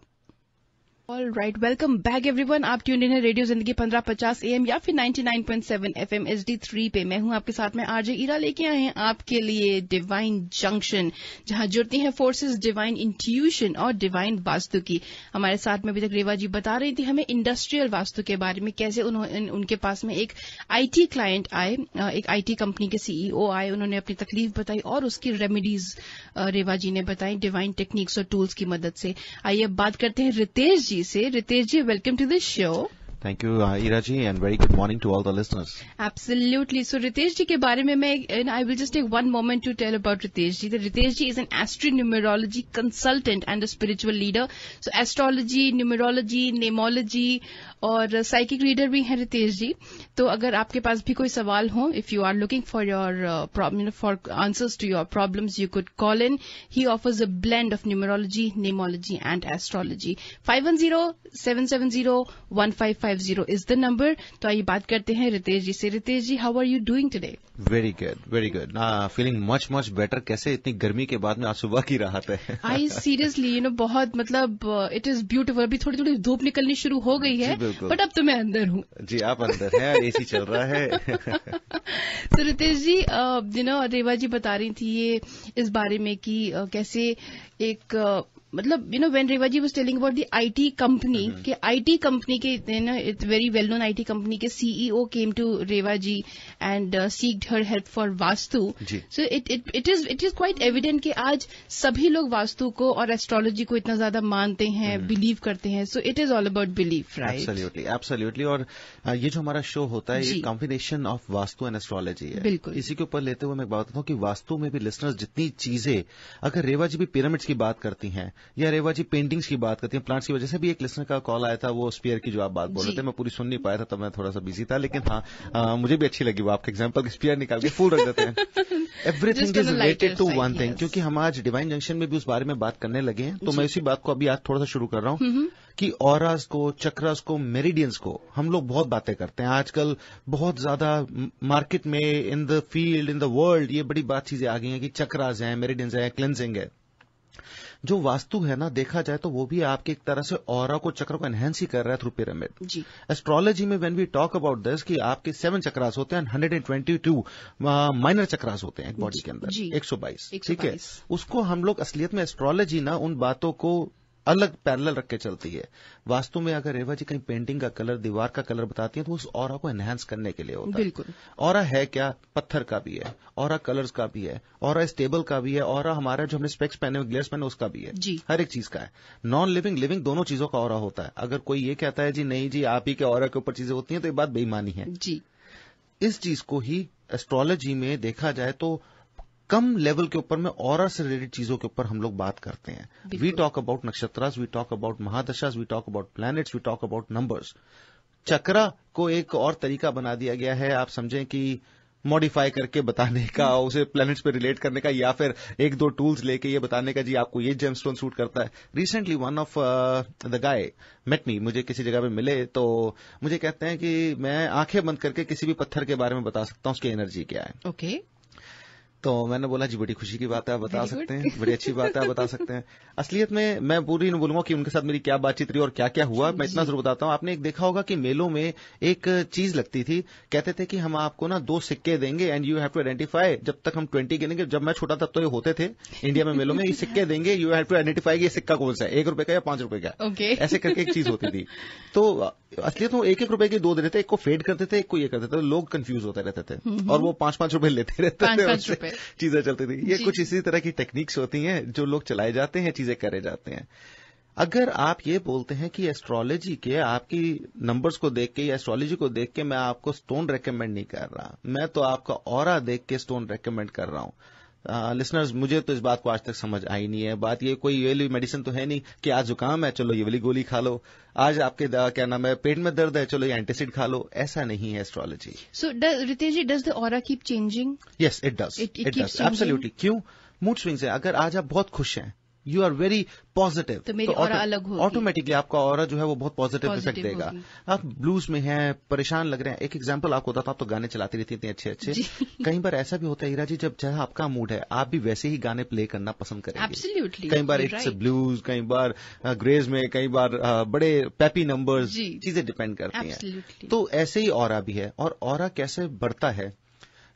All right, welcome back everyone. आप ट्यून इन है रेडियो जिंदगी 1550 AM या फिर 99.7 FM HD3 पे. मैं हूं आपके साथ में आरजे ईरा. लेके आए हैं आपके लिए डिवाइन जंक्शन, जहां जुड़ती हैं फोर्सेस डिवाइन इंट्यूशन और डिवाइन वास्तु की. हमारे साथ में अभी तक रेवा जी बता रही थी हमें इंडस्ट्रियल वास्तु के बारे में, कैसे उनके पास में एक IT क्लाइंट आए, एक IT कंपनी के CEO आए, उन्होंने अपनी तकलीफ बताई और उसकी रेमेडीज रेवा जी ने बताई डिवाइन टेक्निक्स और टूल्स की मदद से. आइए अब बात करते हैं रितेश जी से. Ritesh ji, welcome to the show. Thank you, Ira ji, and very good morning to all the listeners. Absolutely. So, Ritesh ji के बारे में I will just take one moment to tell about Ritesh ji. Ritesh ji is an astronumerology consultant and a spiritual leader. So, astrology, numerology, namology और psychic reader भी हैं रितेश जी. तो अगर आपके पास भी कोई सवाल हो, if you are looking for your for answers to your problems, you could call in. He offers a blend of numerology, namology and astrology. 510-770-1550 is the number. तो आइए बात करते हैं रितेश जी से. रितेश जी, how are you doing today? Very good, very good. Feeling much better. कैसे इतनी गर्मी के बाद में आज सुबह की राहत है. I seriously, बहुत मतलब it is beautiful. अभी थोड़ी थोड़ी धूप निकलनी शुरू हो गई है, बट अब तो मैं अंदर हूँ. जी, आप अंदर हैं, AC चल रहा है. तो रितेश जी, रेवा जी बता रही थी ये इस बारे में कि कैसे एक मतलब when Reva ji was telling about the IT company के आईटी कंपनी के it's very well known IT company के CEO came to Reva ji and seeked her help for Vastu. So it is quite evident कि आज सभी लोग वास्तु को और एस्ट्रोलॉजी को इतना ज्यादा मानते हैं, बिलीव करते हैं. सो it is all about belief, right? Absolutely, absolutely. और ये जो हमारा शो होता है ये combination of vastu and astrology है. बिल्कुल. इसी के ऊपर लेते हुए मैं बताता हूँ कि वास्तु में भी लिसनर्स जितनी चीजें, अगर रेवा जी भी पिरामिड्स की बात करती हैं या रेवा जी पेंटिंग्स की बात करती हैं, प्लांट्स की वजह से भी एक लिसनर का कॉल आया था, वो स्पीयर की जो आप बात बोल रहे थे, मैं पूरी सुन नहीं पाया था, तब मैं थोड़ा सा बिजी था, लेकिन हाँ मुझे भी अच्छी लगी वो आपके एग्जाम्पल. स्पीयर निकाल के फूल रख देते हैं. Everything is related to one thing. क्योंकि हम आज डिवाइन जंक्शन में भी उस बारे में बात करने लगे हैं, तो मैं इसी बात को अभी आज थोड़ा सा शुरू कर रहा हूँ कि ऑरास को, चक्रस को, मेरिडियंस को हम लोग बहुत बातें करते हैं आजकल. बहुत ज्यादा मार्केट में, in the field, in the world ये बड़ी बात चीजें आ गई हैं कि चक्रास हैं, मेरिडियंस हैं, क्लेंजिंग है. जो वास्तु है ना, देखा जाए तो वो भी आपके एक तरह से ऑरा को, चक्र को एनहेंस ही कर रहा है थ्रू पिरामिड. एस्ट्रोलॉजी में when we talk about this कि आपके 7 चक्रास होते हैं, 122 माइनर चक्रास होते हैं बॉडी के अंदर, 122. ठीक है, उसको हम लोग असलियत में एस्ट्रोलॉजी ना उन बातों को अलग पैरेलल रख के चलती है. वास्तु में अगर रेवा जी कहीं पेंटिंग का कलर, दीवार का कलर बताती है तो उस ऑरा को एनहांस करने के लिए होता है. बिल्कुल. ऑरा है क्या? पत्थर का भी है, ऑरा कलर्स का भी है, ऑरा स्टेबल का भी है, ऑरा हमारा जो हमने स्पेक्स पहने हुए, ग्लेयर्स पहने उसका भी है. हर एक चीज का है. नॉन लिविंग, लिविंग दोनों चीजों का ऑरा होता है. अगर कोई ये कहता है जी नहीं जी आप ही के ऑरा के ऊपर चीजें होती हैं, तो ये बात बेईमानी है. इस चीज को ही एस्ट्रोलॉजी में देखा जाए तो कम लेवल के ऊपर में ऑरा से रिलेटेड चीजों के ऊपर हम लोग बात करते हैं. We talk about nakshatras, we talk about mahadashas, we talk about planets, we talk about numbers. Chakra को एक और तरीका बना दिया गया है, आप समझें कि मॉडिफाई करके बताने का, उसे प्लैनेट्स पे रिलेट करने का, या फिर एक दो टूल्स लेके ये बताने का जी आपको ये जेमस्टोन सूट करता है. Recently one of the guy met me, मुझे किसी जगह पे मिले तो मुझे कहते हैं कि मैं आंखें बंद करके किसी भी पत्थर के बारे में बता सकता हूँ उसकी एनर्जी क्या है. ओके. तो मैंने बोला जी बड़ी खुशी की बात है, आप बता सकते हैं, बड़ी अच्छी बात है, आप बता सकते हैं. असलियत में मैं पूरी नहीं बोलूंगा कि उनके साथ मेरी क्या बातचीत रही और क्या क्या हुआ, मैं इतना जरूर बताता हूँ. आपने एक देखा होगा कि मेलों में एक चीज लगती थी, कहते थे कि हम आपको ना 2 सिक्के देंगे and you have to identify. जब तक हम 20 गिनेंगे, जब मैं छोटा तब तो ये होते थे इंडिया में मेलों में, ये सिक्के देंगे, यू हैव टू आइडेंटिफाई ये सिक्का कौन सा है, 1 रुपए का या 5 रुपए का. ऐसे करके एक चीज होती थी. तो असलियत में 1-1 रुपए के 2 देते थे, एक को फेड करते थे, एक को ये करते थे. लोग कंफ्यूज होते रहते थे और वो 5-5 रुपए लेते रहते थे, चीजें चलती थी. ये कुछ इसी तरह की टेक्निक्स होती हैं जो लोग चलाए जाते हैं, चीजें करे जाते हैं. अगर आप ये बोलते हैं कि एस्ट्रोलॉजी के आपकी नंबर्स को देख के या एस्ट्रोलॉजी को देख के मैं आपको स्टोन रेकमेंड नहीं कर रहा, मैं तो आपका ऑरा देख के स्टोन रेकमेंड कर रहा हूं. लिसनर्स, मुझे तो इस बात को आज तक समझ आई नहीं है. बात ये कोई ये वाली मेडिसिन तो है नहीं कि आज जुकाम है चलो ये वाली गोली खा लो, आज आपके क्या नाम है पेट में दर्द है चलो ये एंटासिड खा लो. ऐसा नहीं है astrology. So Ritesh ji, does the aura keep changing? Yes, it does. It does absolutely. क्यों? मूड स्विंग्स है. अगर आज आप बहुत खुश हैं, यू आर वेरी पॉजिटिव, तो मेरी ऑरा अलग होगी. ऑटोमेटिकली आपका ऑरा जो है वो बहुत पॉजिटिव इफेक्ट देगा. आप ब्लूज में हैं, परेशान लग रहे हैं. एक एग्जांपल आपको बताता हूं, आप तो गाने चलाती रहती इतने अच्छे अच्छे. कई बार ऐसा भी होता है हीरा जी, जब चाहे आपका मूड है आप भी वैसे ही गाने प्ले करना पसंद करेंगे. एब्सोल्युटली. कई बार इट्स ब्लूज, कई बार ग्रेज में, कई बार बड़े पैपी नंबर्स, चीजें डिपेंड करती हैं. तो ऐसे ही ऑरा भी है. और ऑरा कैसे बढ़ता है?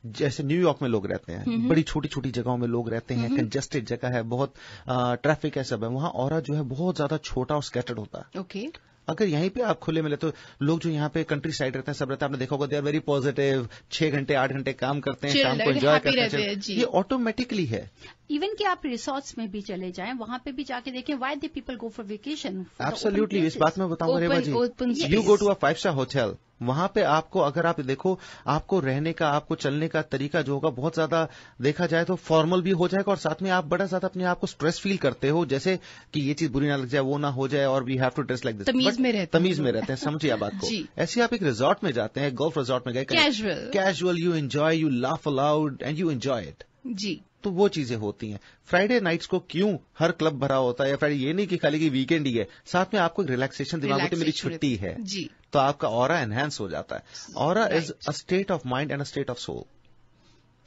जैसे न्यूयॉर्क में लोग रहते हैं, बड़ी छोटी छोटी जगहों में लोग रहते हैं, कंजेस्टेड जगह है, बहुत ट्रैफिक है, सब है, वहां ऑरा जो है बहुत ज्यादा छोटा और स्कैटर्ड होता है. ओके. अगर यहीं पे आप खुले मिले तो लोग जो यहाँ पे कंट्री साइड रहते हैं, सब रहते हैं, आपने देखा होगा, दे आर वेरी पॉजिटिव, 6 घंटे 8 घंटे काम करते हैं, शाम को एंजॉय करते हैं. ये ऑटोमेटिकली है. इवन कि आप रिसोर्ट्स में भी चले जाएं, वहां पे भी जाके देखें, why they people go for vacation. Absolutely. इस बात में बताऊंगा रेवा जी, you go to a five star hotel, वहां पे आपको, अगर आप देखो, आपको रहने का, आपको चलने का तरीका जो होगा बहुत ज्यादा देखा जाए तो फॉर्मल भी हो जाएगा, और साथ में आप बड़ा ज्यादा अपने आप को स्ट्रेस फील करते हो, जैसे कि ये चीज बुरी ना लग जाए, वो ना हो जाए, और we have to dress like this. तमीज में रहते हैं, समझिए आप बात को. ऐसे आप एक रिजॉर्ट में जाते हैं, गोल्फ रिजॉर्ट में गए, casual, you enjoy, you laugh aloud and you enjoy it. जी. तो वो चीजें होती हैं. फ्राइडे नाइट्स को क्यों हर क्लब भरा होता है, या फ्राइडे ये नहीं कि खाली की वीकेंड ही है, साथ में आपको एक रिलैक्सेशन दिमाग होती है, मेरी छुट्टी है जी, तो आपका ऑरा एनहांस हो जाता है. Aura is a state of mind and a state of soul.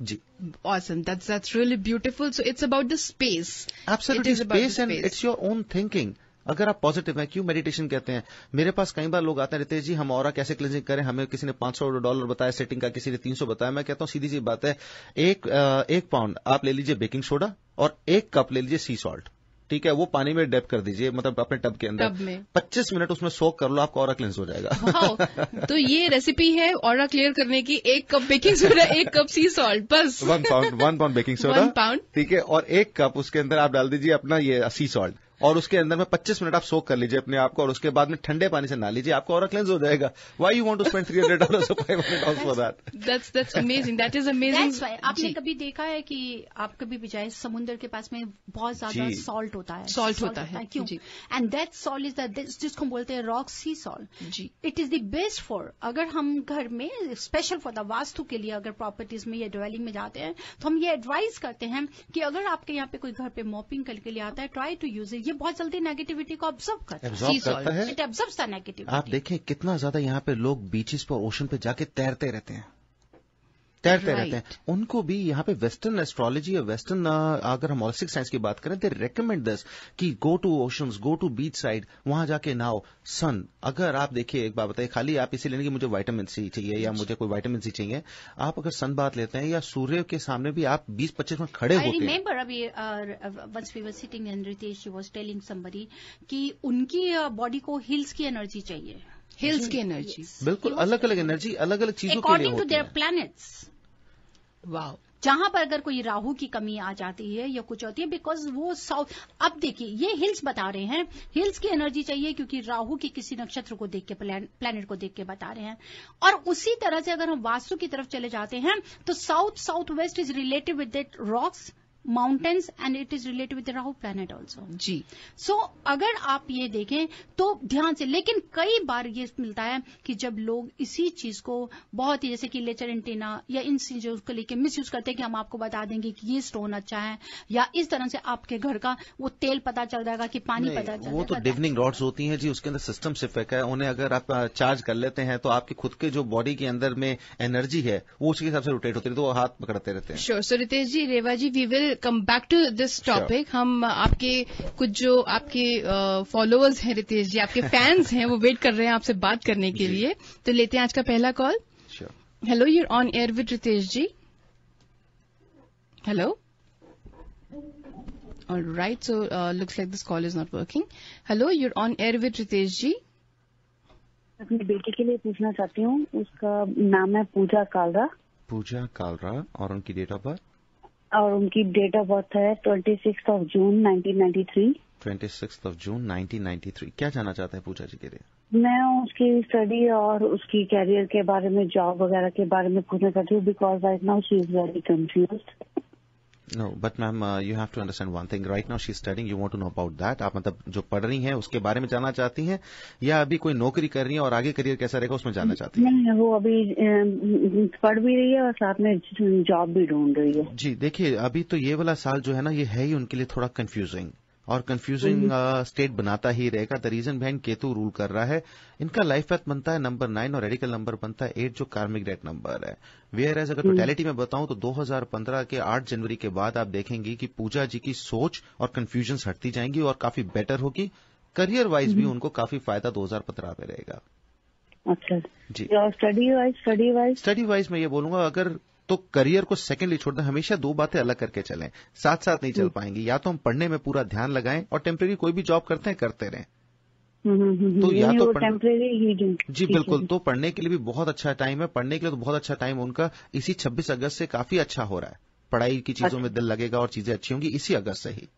जी. Awesome. That's really beautiful. So it's about the space. Absolutely, space and it's your own thinking. अगर आप पॉजिटिव हैं, क्यों मेडिटेशन कहते हैं? मेरे पास कई बार लोग आते हैं, रितेश जी हम ऑरा कैसे क्लींजिंग करें, हमें किसी ने $500 बताया सेटिंग का, किसी ने 300 बताया. मैं कहता हूं सीधी सी बात है, एक पाउंड आप ले लीजिए बेकिंग सोडा और 1 कप ले लीजिए सी सॉल्ट. ठीक है, वो पानी में डैप कर दीजिए, मतलब अपने टब के अंदर 25 मिनट उसमें सोक कर लो, आपका ऑरा क्लेंस हो जाएगा। तो ये रेसिपी है ऑरा क्लियर करने की। 1 कप बेकिंग सोडा, 1 कप सी सॉल्ट, बस 1 पाउंड बेकिंग सोडा, 1 पाउंड, ठीक है, और 1 कप उसके अंदर आप डाल दीजिए अपना ये सी सॉल्ट, और उसके अंदर में 25 मिनट आप सोक कर लीजिए अपने आप को, और उसके बाद में ठंडे पानी से नहा लीजिए, आपका ऑरा क्लेंस हो जाएगा। Why you want to spend $300 or $500 for that? That's amazing, that is amazing. आपने कभी देखा है कि आप कभी भी जाए समुद्र के पास में बहुत ज्यादा सॉल्ट होता है, सॉल्ट होता है, क्यों? And that salt is that जिसको बोलते हैं रॉक सी सॉल्ट जी। It is the best for, अगर हम घर में स्पेशल फॉर द वास्तु के लिए अगर प्रॉपर्टीज में या ड्वेलिंग में जाते हैं तो हम ये एडवाइज करते हैं कि अगर आपके यहाँ पे कोई घर पे मॉपिंग करके लिए आता है, ट्राई टू यूज इट। ये बहुत जल्दी नेगेटिविटी को ऑब्जर्व करता है, इट ऑब्जर्व्स द नेगेटिविटी। आप देखें कितना ज्यादा यहाँ पे लोग बीचेस पर, ओशन पे जाके तैरते रहते हैं, रहते हैं। उनको भी यहाँ पे वेस्टर्न एस्ट्रोलॉजी या वेस्टर्न अगर हम होलिस्टिक साइंस की बात करें, दे रेकमेंड दिस कि go to oceans, go to beach side, वहां जाके नहाओ। सन, अगर आप देखिए, एक बात बताइए, खाली आप इसी लेने की मुझे विटामिन सी चाहिए या मुझे कोई विटामिन सी चाहिए, आप अगर सन बात लेते हैं या सूर्य के सामने भी आप 20-25 मिनट खड़े होते हैं। आई रिमेंबर अभी once we were sitting and Ritesh was telling somebody कि उनकी बॉडी को हिल्स की एनर्जी चाहिए, हिल्स की एनर्जी, बिल्कुल अलग अलग एनर्जी अलग अलग चीजों के लिए according to their planets. Wow, जहां पर अगर कोई राहु की कमी आ जाती है या कुछ होती है, बिकॉज वो साउथ, अब देखिए ये हिल्स बता रहे हैं, हिल्स की एनर्जी चाहिए क्योंकि राहु की किसी नक्षत्र को देख के, प्लैनेट को देख के बता रहे हैं। और उसी तरह से अगर हम वास्तु की तरफ चले जाते हैं तो south west is related with that rocks, mountains, and it is related with Rahu planet also जी। सो अगर आप ये देखें तो ध्यान से, लेकिन कई बार ये मिलता है कि जब लोग इसी चीज को बहुत ही, जैसे कि लेचर एंटीना या इन चीजों को लेकर मिस यूज करते हैं कि हम आपको बता देंगे कि ये स्टोन अच्छा है, या इस तरह से आपके घर का वो तेल पता चल जाएगा कि पानी पता चल जाएगा। वो तो डिविनिंग रॉड्स होती हैं जी, उसके अंदर सिस्टम सिफेक है, उन्हें अगर आप चार्ज कर लेते हैं तो आपकी खुद के जो बॉडी के अंदर में एनर्जी है वो उसके हिसाब से रोटेट होती है, तो वो हाथ पकड़ते रहते हैं। Sure. So Ritesh ji, Reva ji, we will come back to this topic. हम आपके कुछ जो आपके फॉलोअर्स हैं रितेश जी, आपके फैंस हैं, वो वेट कर रहे हैं आपसे बात करने के लिए, तो लेते हैं आज का पहला call. Hello, you're on air with Ritesh ji. Hello, all right, so looks like this call is not working. Hello, you're on air with Ritesh ji. अपनी बेटी के लिए पूछना चाहती हूँ, उसका नाम है पूजा कालरा। पूजा कालरा, और उनकी डेट ऑफ बर्थ? और उनकी डेट ऑफ बर्थ है 26 जून 1993। 26 जून 1993। क्या जानना चाहते हैं पूजा जी के लिए? मैं उसकी स्टडी और उसकी कैरियर के बारे में, जॉब वगैरह के बारे में पूछना चाहती हूँ, because right now she is very confused. No, but ma'am, you have to understand one thing. Right now she's studying. You want to know about that. आप मतलब जो पढ़ रही हैं उसके बारे में जानना चाहती हैं, या अभी कोई नौकरी कर रही हैं और आगे करियर कैसा रहेगा उसमें जानना चाहती हैं? नहीं, वो अभी पढ़ भी रही है और साथ में जॉब भी ढूंढ रही है। जी देखिए, अभी तो ये वाला साल जो है ना, ये है ही उनके लिए थोड़ा कंफ्यूजिंग, और कंफ्यूजिंग स्टेट बनाता ही रहेगा। The reason behind Ketu rule कर रहा है। इनका लाइफ पाथ बनता है नंबर 9 और रेडिकल नंबर बनता है 8, जो कार्मिक डेट नंबर है। वेयर एज अगर टोटलिटी में बताऊं तो 2015 के 8 जनवरी के बाद आप देखेंगे कि पूजा जी की सोच और कंफ्यूजन हटती जाएंगी और काफी बेटर होगी। करियर वाइज भी उनको काफी फायदा 2015 में रहेगा। अच्छा जी। और स्टडी वाइज मैं ये बोलूंगा, अगर तो करियर को सेकेंडली छोड़ दें, हमेशा दो बातें अलग करके चलें, साथ साथ नहीं चल पाएंगी। या तो हम पढ़ने में पूरा ध्यान लगाएं और टेम्परेरी कोई भी जॉब करते रहें। तो या तो टेम्परेरी ही जी बिल्कुल, तो पढ़ने के लिए भी बहुत अच्छा टाइम है। पढ़ने के लिए तो बहुत अच्छा टाइम उनका इसी 26 अगस्त से काफी अच्छा हो रहा है। पढ़ाई की चीजों में दिल लगेगा और चीजें अच्छी होंगी इसी अगस्त से ही।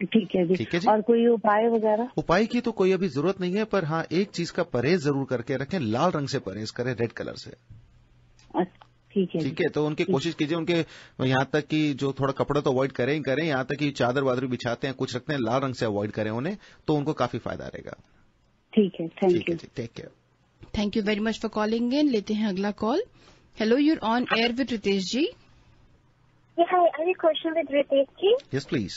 ठीक है जी। ठीक है जी। और कोई उपाय वगैरह? उपाय की तो कोई अभी जरूरत नहीं है, पर हाँ एक चीज का परहेज जरूर करके रखें, लाल रंग से परहेज करें, रेड कलर से। ठीक है, तो उनकी कोशिश कीजिए, उनके यहाँ तक कि जो थोड़ा कपड़े तो अवॉइड करें, यहाँ तक कि चादर वादर बिछाते हैं, कुछ रखते हैं, लाल रंग से अवॉइड करें उन्हें, तो उनको काफी फायदा रहेगा। ठीक है, thank you. Take care. Thank you very much for calling in. लेते हैं अगला call. Hello, you're on air with Ritesh ji. Hi, I have a question with Ritesh ji. Yes, please.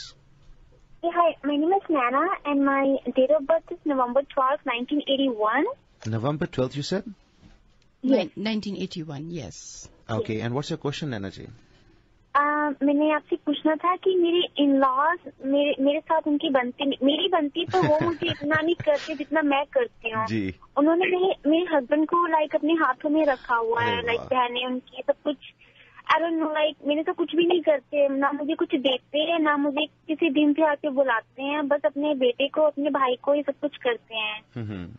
Hi, my name is Nana and my date of birth is November 12th, 1981. November 12th, you said? Yes. 1981, yes. Okay, and what's your question, Nana ji? मैंने आपसे पूछना था कि मेरे इन-लॉज मेरे साथ उनकी मेरी बनती तो वो मुझे इतना नहीं करते जितना मैं करती हूँ। जी। उन्होंने मेरे हस्बैंड को लाइक अपने हाथों में रखा हुआ है, लाइक बहनें उनकी सब कुछ आई डोंट नो लाइक मेरे तो कुछ भी नहीं करते, ना मुझे कुछ देते हैं ना मुझे किसी दिन पे आके बुलाते हैं, बस अपने बेटे को अपने भाई को ये सब कुछ करते हैं।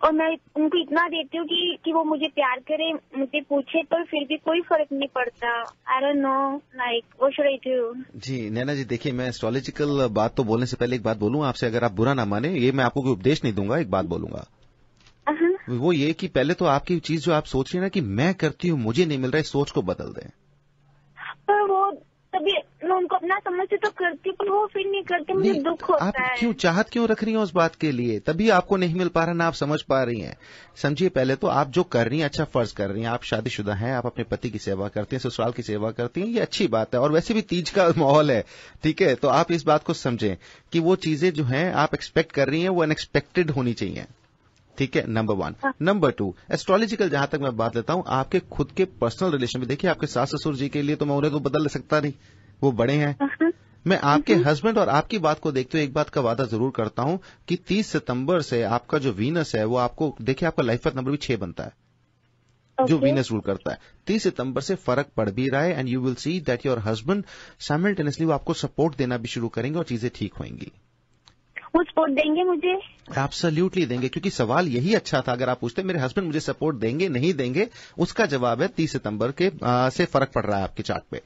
और मैं उनको इतना देती हूँ कि वो मुझे प्यार करे, मुझे पूछे, पर फिर भी कोई फर्क नहीं पड़ता। I don't know like what should I do. जी नैना जी, देखिए मैं एस्ट्रोलॉजिकल बात तो बोलने से पहले एक बात बोलूं आपसे, अगर आप बुरा ना माने, ये मैं आपको कोई उपदेश नहीं दूंगा, एक बात बोलूंगा। वो ये कि पहले तो आपकी चीज जो आप सोच रही है ना कि मैं करती हूँ मुझे नहीं मिल रहा है, सोच को बदल दें। पर वो तभी मैं उनको अपना समझते तो करती, पर वो फिर नहीं करते, मुझे दुख होता है। आप क्यों चाहत क्यों रख रही हैं उस बात के लिए? तभी आपको नहीं मिल पा रहा ना आप समझ पा रही हैं। समझिए, पहले तो आप जो कर रही हैं अच्छा फर्ज कर रही हैं, आप शादीशुदा हैं, आप अपने पति की सेवा करती हैं, ससुराल की सेवा करती हैं, ये अच्छी बात है। और वैसे भी तीज का माहौल है, ठीक है, तो आप इस बात को समझें कि वो चीजें जो हैं आप एक्सपेक्ट कर रही हैं वो अनएक्सपेक्टेड होनी चाहिए, ठीक है, नंबर 1। नंबर 2, एस्ट्रोलॉजिकल जहां तक मैं बात लेता हूं, आपके खुद के पर्सनल रिलेशन में देखिए, आपके सास ससुर जी के लिए तो मैं उन्हें तो बदल सकता नहीं, वो बड़े हैं। मैं आपके हस्बैंड और आपकी बात को देखते हुए एक बात का वादा जरूर करता हूं कि 30 सितंबर से आपका जो वीनस है वो आपको, देखिए आपका लाइफ पाथ नंबर भी 6 बनता है, जो वीनस रूल करता है। 30 सितंबर से फर्क पड़ भी रहा है, and you will see that your husband simultaneously वो आपको सपोर्ट देना भी शुरू करेंगे और चीजें ठीक होंगी। वो सपोर्ट देंगे मुझे? एब्सोल्युटली देंगे, क्योंकि सवाल यही अच्छा था। अगर आप पूछते मेरे हस्बैंड मुझे सपोर्ट देंगे नहीं देंगे, उसका जवाब है 30 सितंबर के से फर्क पड़ रहा है आपके चार्ट पे।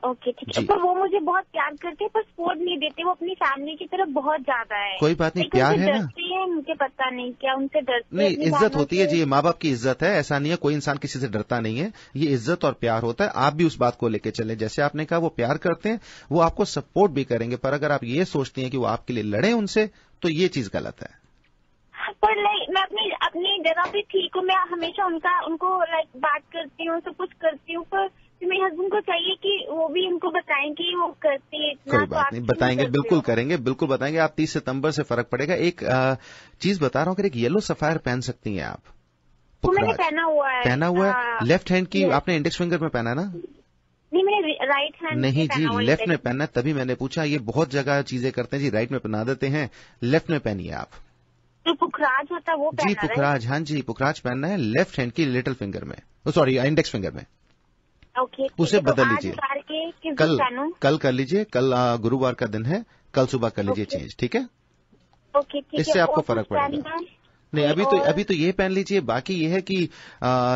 ओके ठीक है, पर वो मुझे बहुत प्यार करते हैं पर सपोर्ट नहीं देते, वो अपनी फैमिली की तरफ बहुत ज्यादा है। कोई बात नहीं, प्यार है ना, मुझे पता नहीं क्या उनसे डरते नहीं, इज्जत होती है जी, माँ बाप की इज्जत है, ऐसा नहीं है कोई इंसान किसी से डरता नहीं है, ये इज्जत और प्यार होता है। आप भी उस बात को लेके चलें, जैसे आपने कहा वो प्यार करते हैं, वो आपको सपोर्ट भी करेंगे, पर अगर आप ये सोचती हैं कि वो आपके लिए लड़े उनसे, तो ये चीज गलत है। पर लाइक मैं अपनी जगह पे ठीक हूँ, मैं हमेशा उनको लाइक बात करती हूँ, सब कुछ करती हूँ, पर मेरे हस्बैंड को चाहिए कि वो भी उनको बताएं कि वो करती है। कोई बात नहीं, बताएंगे, बिल्कुल करेंगे, बिल्कुल बताएंगे। आप 30 सितंबर से फर्क पड़ेगा। एक चीज बता रहा हूँ, एक येलो सफायर पहन सकती हैं आप। वो मैंने पहना हुआ है। लेफ्ट हैंड की आपने इंडेक्स फिंगर में पहना ना? नहीं, मैंने राइट हैंड। नहीं जी, लेफ्ट में पहनना, तभी मैंने पूछा। ये बहुत जगह चीजें करते हैं जी, राइट में पहना देते हैं, लेफ्ट में पहनिए आप। तो पुखराज होता है वो पहना? जी पुखराज, हाँ जी पुखराज पहनना है लेफ्ट हैंड की लिटिल फिंगर में, सॉरी इंडेक्स फिंगर में। ओके, उसे बदल लीजिए, कल कर लीजिए, कल गुरुवार का दिन है, कल सुबह कर लीजिए चेंज, ठीक है? ओके, ठीक है, इससे आपको फर्क पड़ेगा। नहीं, अभी तो ये पहन लीजिए। बाकी ये है कि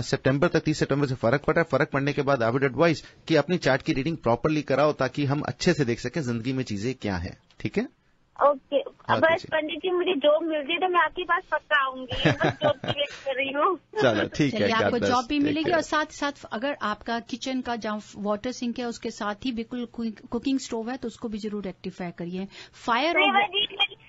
सितंबर तक, 30 सितंबर से फर्क पड़ा है। फर्क पड़ने के बाद आई वुड एडवाइस कि अपनी चार्ट की रीडिंग प्रॉपरली कराओ, ताकि हम अच्छे से देख सकें जिंदगी में चीजें क्या है, ठीक है? ओके, बस पंडित जी मुझे जॉब मिल जाए तो मैं आपके पास पक्का आऊंगी, बस जॉब सिलेक्ट कर रही हूँ। चलो ठीक है, आपको जॉब भी मिलेगी, और साथ साथ अगर आपका किचन का जहाँ वाटर सिंक है उसके साथ ही बिल्कुल कुकिंग स्टोव है तो उसको भी जरूर रेक्टिफाई करिए। फायर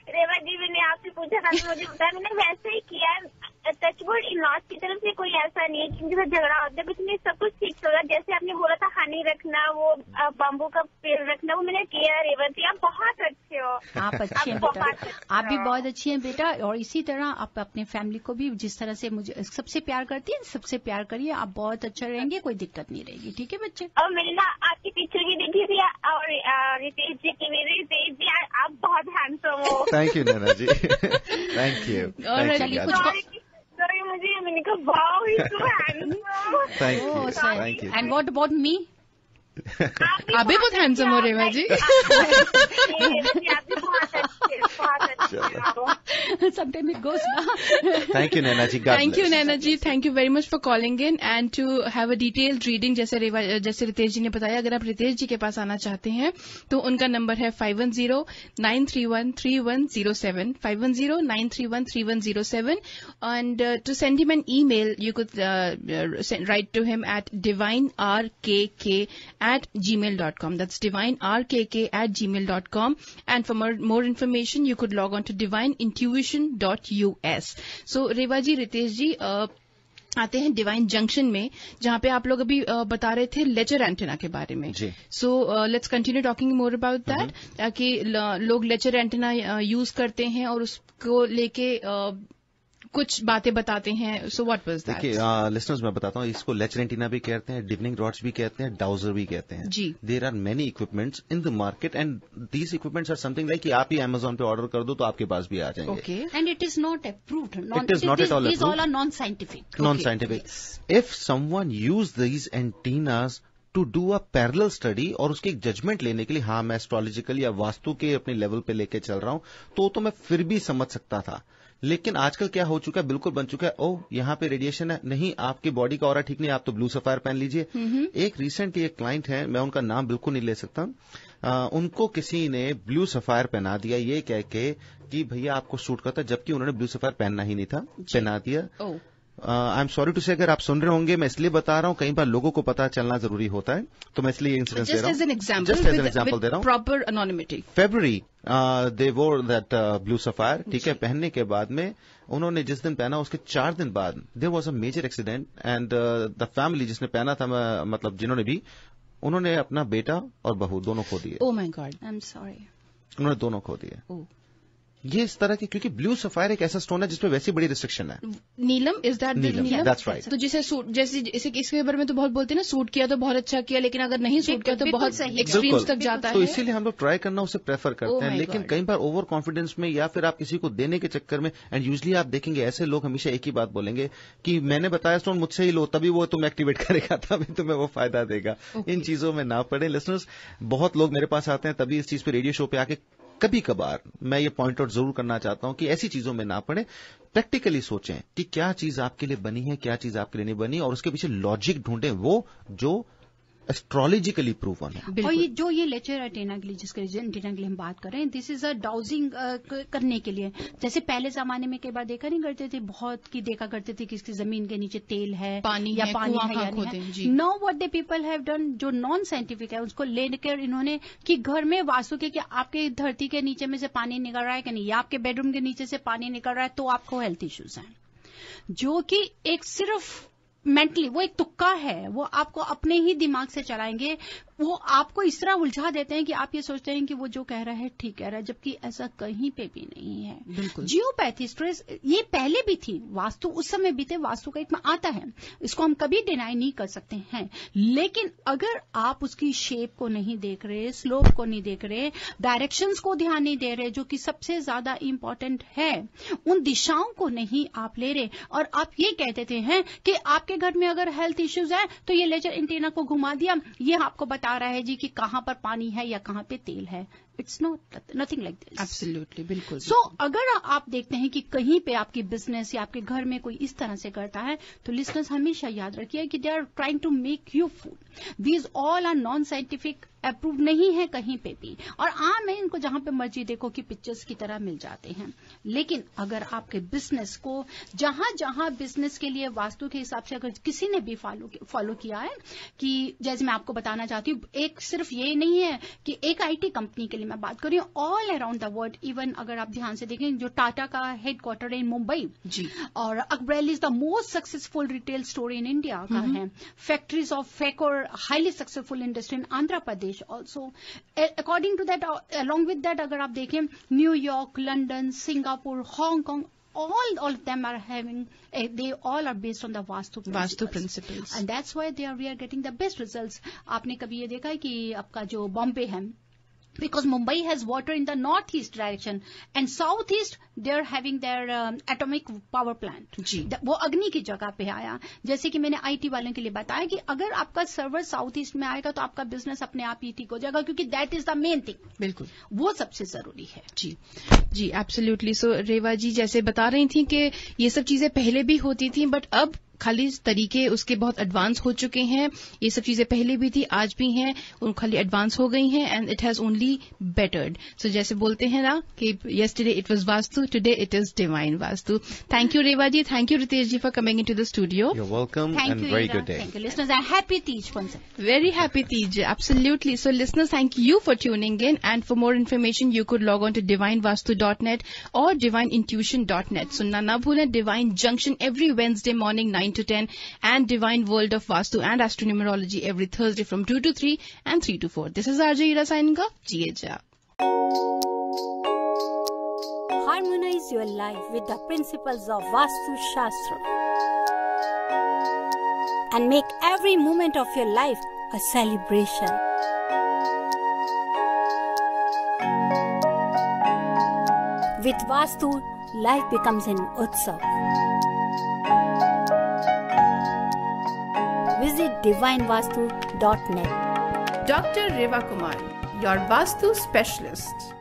रेवा जी मैंने आपसे पूछा था तो मुझे बताया, मैंने वैसे ही किया है। टचवुड इन लॉज की तरफ से कोई ऐसा नहीं है कि उनके साथ झगड़ा होता है, कुछ नहीं, सब कुछ ठीक चल रहा है। जैसे आपने बोला था हनी रखना, वो बाम्बू का पेड़ रखना, वो मैंने किया। रेवा जी आप बहुत अच्छे हो, आप अच्छे हैं बेटा, आप भी बहुत अच्छी हैं बेटा। और इसी तरह आप अपने फैमिली को भी जिस तरह से मुझे सबसे प्यार करती है, सबसे प्यार करिए, आप बहुत अच्छा रहेंगे, कोई दिक्कत नहीं रहेगी, ठीक है बच्चे? और मैंने ना आपकी पिक्चर भी देखी थी, और रितेश जी की, मेरे रितेश जी आप बहुत हैंडसम हो। Thank you Naina ji, thank you. और चलिए मुझे मैंने कहा wow he so handsome. Thank you. And what about me? आप भी बहुत हैंडसम हो रेवा जी। Sometimes it goes now. Thank you, Naina ji. Thank you, Naina ji. Thank you very much for calling in and to have a detailed reading. जैसे रितेश जी ने बताया, अगर आप रितेश जी के पास आना चाहते हैं तो उनका नंबर है 510-931-3107, 510-931-3107, and to send him an email, you could write to him at divinerkk@gmail.com. That's divinerkk@gmail.com. And for more information, you could log on to divineintuition.us. So रेवा जी, रितेश जी आते हैं डिवाइन जंक्शन में, जहां पे आप लोग अभी बता रहे थे लेचर एंटेना के बारे में। So let's continue talking more about that, ताकि लोग लेचर एंटेना यूज करते हैं और उसको लेके कुछ बातें बताते हैं. So what was that? देखिए लिसनर्स मैं बताता हूँ, इसको लेच रेंटिना भी कहते हैं, डिवनिंग रॉड्स भी कहते हैं, डाउजर भी कहते हैं. जी. There are many equipments in the market and these equipments are something like कि आप ही अमेजोन पे ऑर्डर कर दो तो आपके पास भी आ जाएंगे. Okay. And it is not approved. It is not at all approved. These all are non-scientific. Non-scientific. Yes. If someone use these antennas to do a parallel study और उसकी एक जजमेंट लेने के लिए, हाँ मैं एस्ट्रोलॉजिकल या वास्तु के अपने लेवल पे लेके चल रहा हूं तो मैं फिर भी समझ सकता था. लेकिन आजकल क्या हो चुका है, बिल्कुल बन चुका है, ओह यहाँ पे रेडिएशन है, नहीं आपकी बॉडी का ऑरा ठीक नहीं, आप तो ब्लू सफायर पहन लीजिए. एक रिसेंटली एक क्लाइंट है, मैं उनका नाम बिल्कुल नहीं ले सकता, उनको किसी ने ब्लू सफायर पहना दिया ये कह के कि भैया आपको सूट करता, जबकि उन्होंने ब्लू सफायर पहनना ही नहीं था, पहना दिया. आई एम सॉरी टू से, अगर आप सुन रहे होंगे, मैं इसलिए बता रहा हूं, कई बार लोगों को पता चलना जरूरी होता है, तो मैं इसलिए इंसिडेंस दे रहा हूं. जस्ट एज एन एग्जांपल दे रहा हूं. Proper anonymity. फेब्रुअरी दे वोर दैट ब्लू सफायर, ठीक है. पहनने के बाद में उन्होंने जिस दिन पहना उसके 4 दिन बाद there was a major accident and the family जिसने पहना था, मतलब जिन्होंने भी, उन्होंने अपना बेटा और बहू दोनों खो दिए. Oh my God, I am sorry. उन्होंने दोनों खो दिए. ये इस तरह की, क्योंकि ब्लू सफायर एक ऐसा स्टोन है जिसपे वैसी बड़ी रिस्ट्रिक्शन है. Neelam, is that neelam? That's right. तो जिसे सूट, जैसे इसके बारे में तो बहुत बोलते हैं ना, सूट किया तो बहुत अच्छा किया, लेकिन अगर नहीं सूट किया तो बहुत एक्सट्रीम्स तक जाता है. तो इसीलिए हम लोग ट्राई करना उसे प्रेफर करते हैं. लेकिन कई बार ओवर कॉन्फिडेंस में या फिर आप किसी को देने के चक्कर में, एंड यूजली आप देखेंगे ऐसे लोग हमेशा एक ही बात बोलेंगे कि मैंने बताया स्टोन मुझसे ही लो, तभी वो तुम्हें एक्टिवेट करेगा, तभी तुम्हें वो फायदा देगा. इन चीजों में ना पड़े लिसनर्स. बहुत लोग मेरे पास आते हैं तभी इस चीज पे रेडियो शो पे आके, कभी कभार मैं ये पॉइंट आउट जरूर करना चाहता हूं कि ऐसी चीजों में ना पड़े. प्रैक्टिकली सोचें कि क्या चीज आपके लिए बनी है, क्या चीज आपके लिए नहीं बनी, और उसके पीछे लॉजिक ढूंढें, वो जो एस्ट्रोलॉजिकली प्रूवन है. और ये जो ये लेचर एंटीना के लिए, जिसके एंटीना के लिए हम बात कर रहे हैं, दिस इज अ डाउजिंग करने के लिए. जैसे पहले जमाने में कई बार देखा नहीं करते थे, बहुत की देखा करते थे कि इसकी जमीन के नीचे तेल है, पानी या है, पानी है या नहीं है. Now what the people have done, जो नॉन साइंटिफिक है उसको लेकर इन्होंने कि घर में वास्तु के, कि आपके धरती के नीचे में से पानी निकल रहा है कि नहीं, या आपके बेडरूम के नीचे से पानी निकल रहा है, तो आपको हेल्थ इश्यूज हैं. जो कि एक सिर्फ मेंटली, वो एक तुक्का है, वो आपको अपने ही दिमाग से चलाएंगे, वो आपको इस तरह उलझा देते हैं कि आप ये सोचते हैं कि वो जो कह रहा है ठीक कह रहा है, जबकि ऐसा कहीं पे भी नहीं है. बिल्कुल. जियोपैथी, स्ट्रेस, ये पहले भी थी, वास्तु उस समय भी थे, वास्तु का एक में आता है, इसको हम कभी डिनाई नहीं कर सकते हैं. लेकिन अगर आप उसकी शेप को नहीं देख रहे, स्लोप को नहीं देख रहे, डायरेक्शंस को ध्यान नहीं दे रहे, जो कि सबसे ज्यादा इंपॉर्टेंट है, उन दिशाओं को नहीं आप ले रहे, और आप ये कहते हैं कि आपके घर में अगर हेल्थ इश्यूज है तो ये लेजर एंटीना को घुमा दिया, ये आपको बता रहा है जी कि कहां पर पानी है या कहां पे तेल है. It's nothing like this. Absolutely, बिल्कुल. सो अगर आप देखते हैं कि कहीं पे आपकी बिजनेस या आपके घर में कोई इस तरह से करता है, तो लिसनर्स हमेशा याद रखिए कि they are trying to make you fool. These all are non scientific, approve नहीं है कहीं पे भी, और आम है, इनको जहां पे मर्जी देखो कि पिक्चर्स की तरह मिल जाते हैं. लेकिन अगर आपके बिजनेस को जहां जहां बिजनेस के लिए वास्तु के हिसाब से अगर किसी ने भी फॉलो किया है, कि जैसे मैं आपको बताना चाहती हूँ, एक सिर्फ ये नहीं है कि एक आईटी कंपनी के लिए मैं बात कर रही हूँ, all around the world. Even अगर आप ध्यान से देखें, जो टाटा का हेडक्वार्टर है इन मुंबई जी, और Akbarally is the most successful retail store in India का है. फैक्ट्रीज ऑफ फेकोर, highly successful industry in Andhra Pradesh also. According to that, along with that, अगर आप देखें, New York, London, Singapore, Hong Kong, all of them are having, they all are based on the Vastu principles. And that's why we are getting the best results. आपने कभी ये देखा है कि आपका जो बॉम्बे है, because Mumbai has water in the northeast direction and southeast they are having their atomic power plant. जी. वो अग्नि की जगह पे आया. जैसे कि मैंने आईटी वालों के लिए बताया कि अगर आपका सर्वर साउथ ईस्ट में आएगा तो आपका बिजनेस अपने आप ही ठीक हो जाएगा, क्योंकि that is the main thing. बिल्कुल, वो सबसे जरूरी है. जी जी, एब्सोल्युटली. सो रेवा जी जैसे बता रही थी कि ये सब चीजें पहले भी होती थी, बट अब खाली तरीके उसके बहुत एडवांस हो चुके हैं. ये सब चीजें पहले भी थी, आज भी हैं, उन खाली एडवांस हो गई हैं, and it has only bettered. So जैसे बोलते हैं ना कि yesterday it was Vastu, today it is divine Vastu. Thank you Reva ji, thank you Ritesh ji for coming into the studio. You are welcome and very good day. Thank you, listeners, and happy Teej once. Very happy Teej, absolutely. So listeners, thank you for tuning in, and for more information you could log on to divinevastu.net or divineintuition.net. सुनना ना भूलें Divine Junction every Wednesday morning 9 to 10 and Divine World of Vastu and Astronumerology every Thursday from 2 to 3 and 3 to 4. This is RJ Ira signing off. Jiye ja. Harmonize your life with the principles of Vastu Shastra and make every moment of your life a celebration. With Vastu, life becomes an Utsav. Visit divinevastu.net. Dr. Reva Kumar, your Vastu specialist.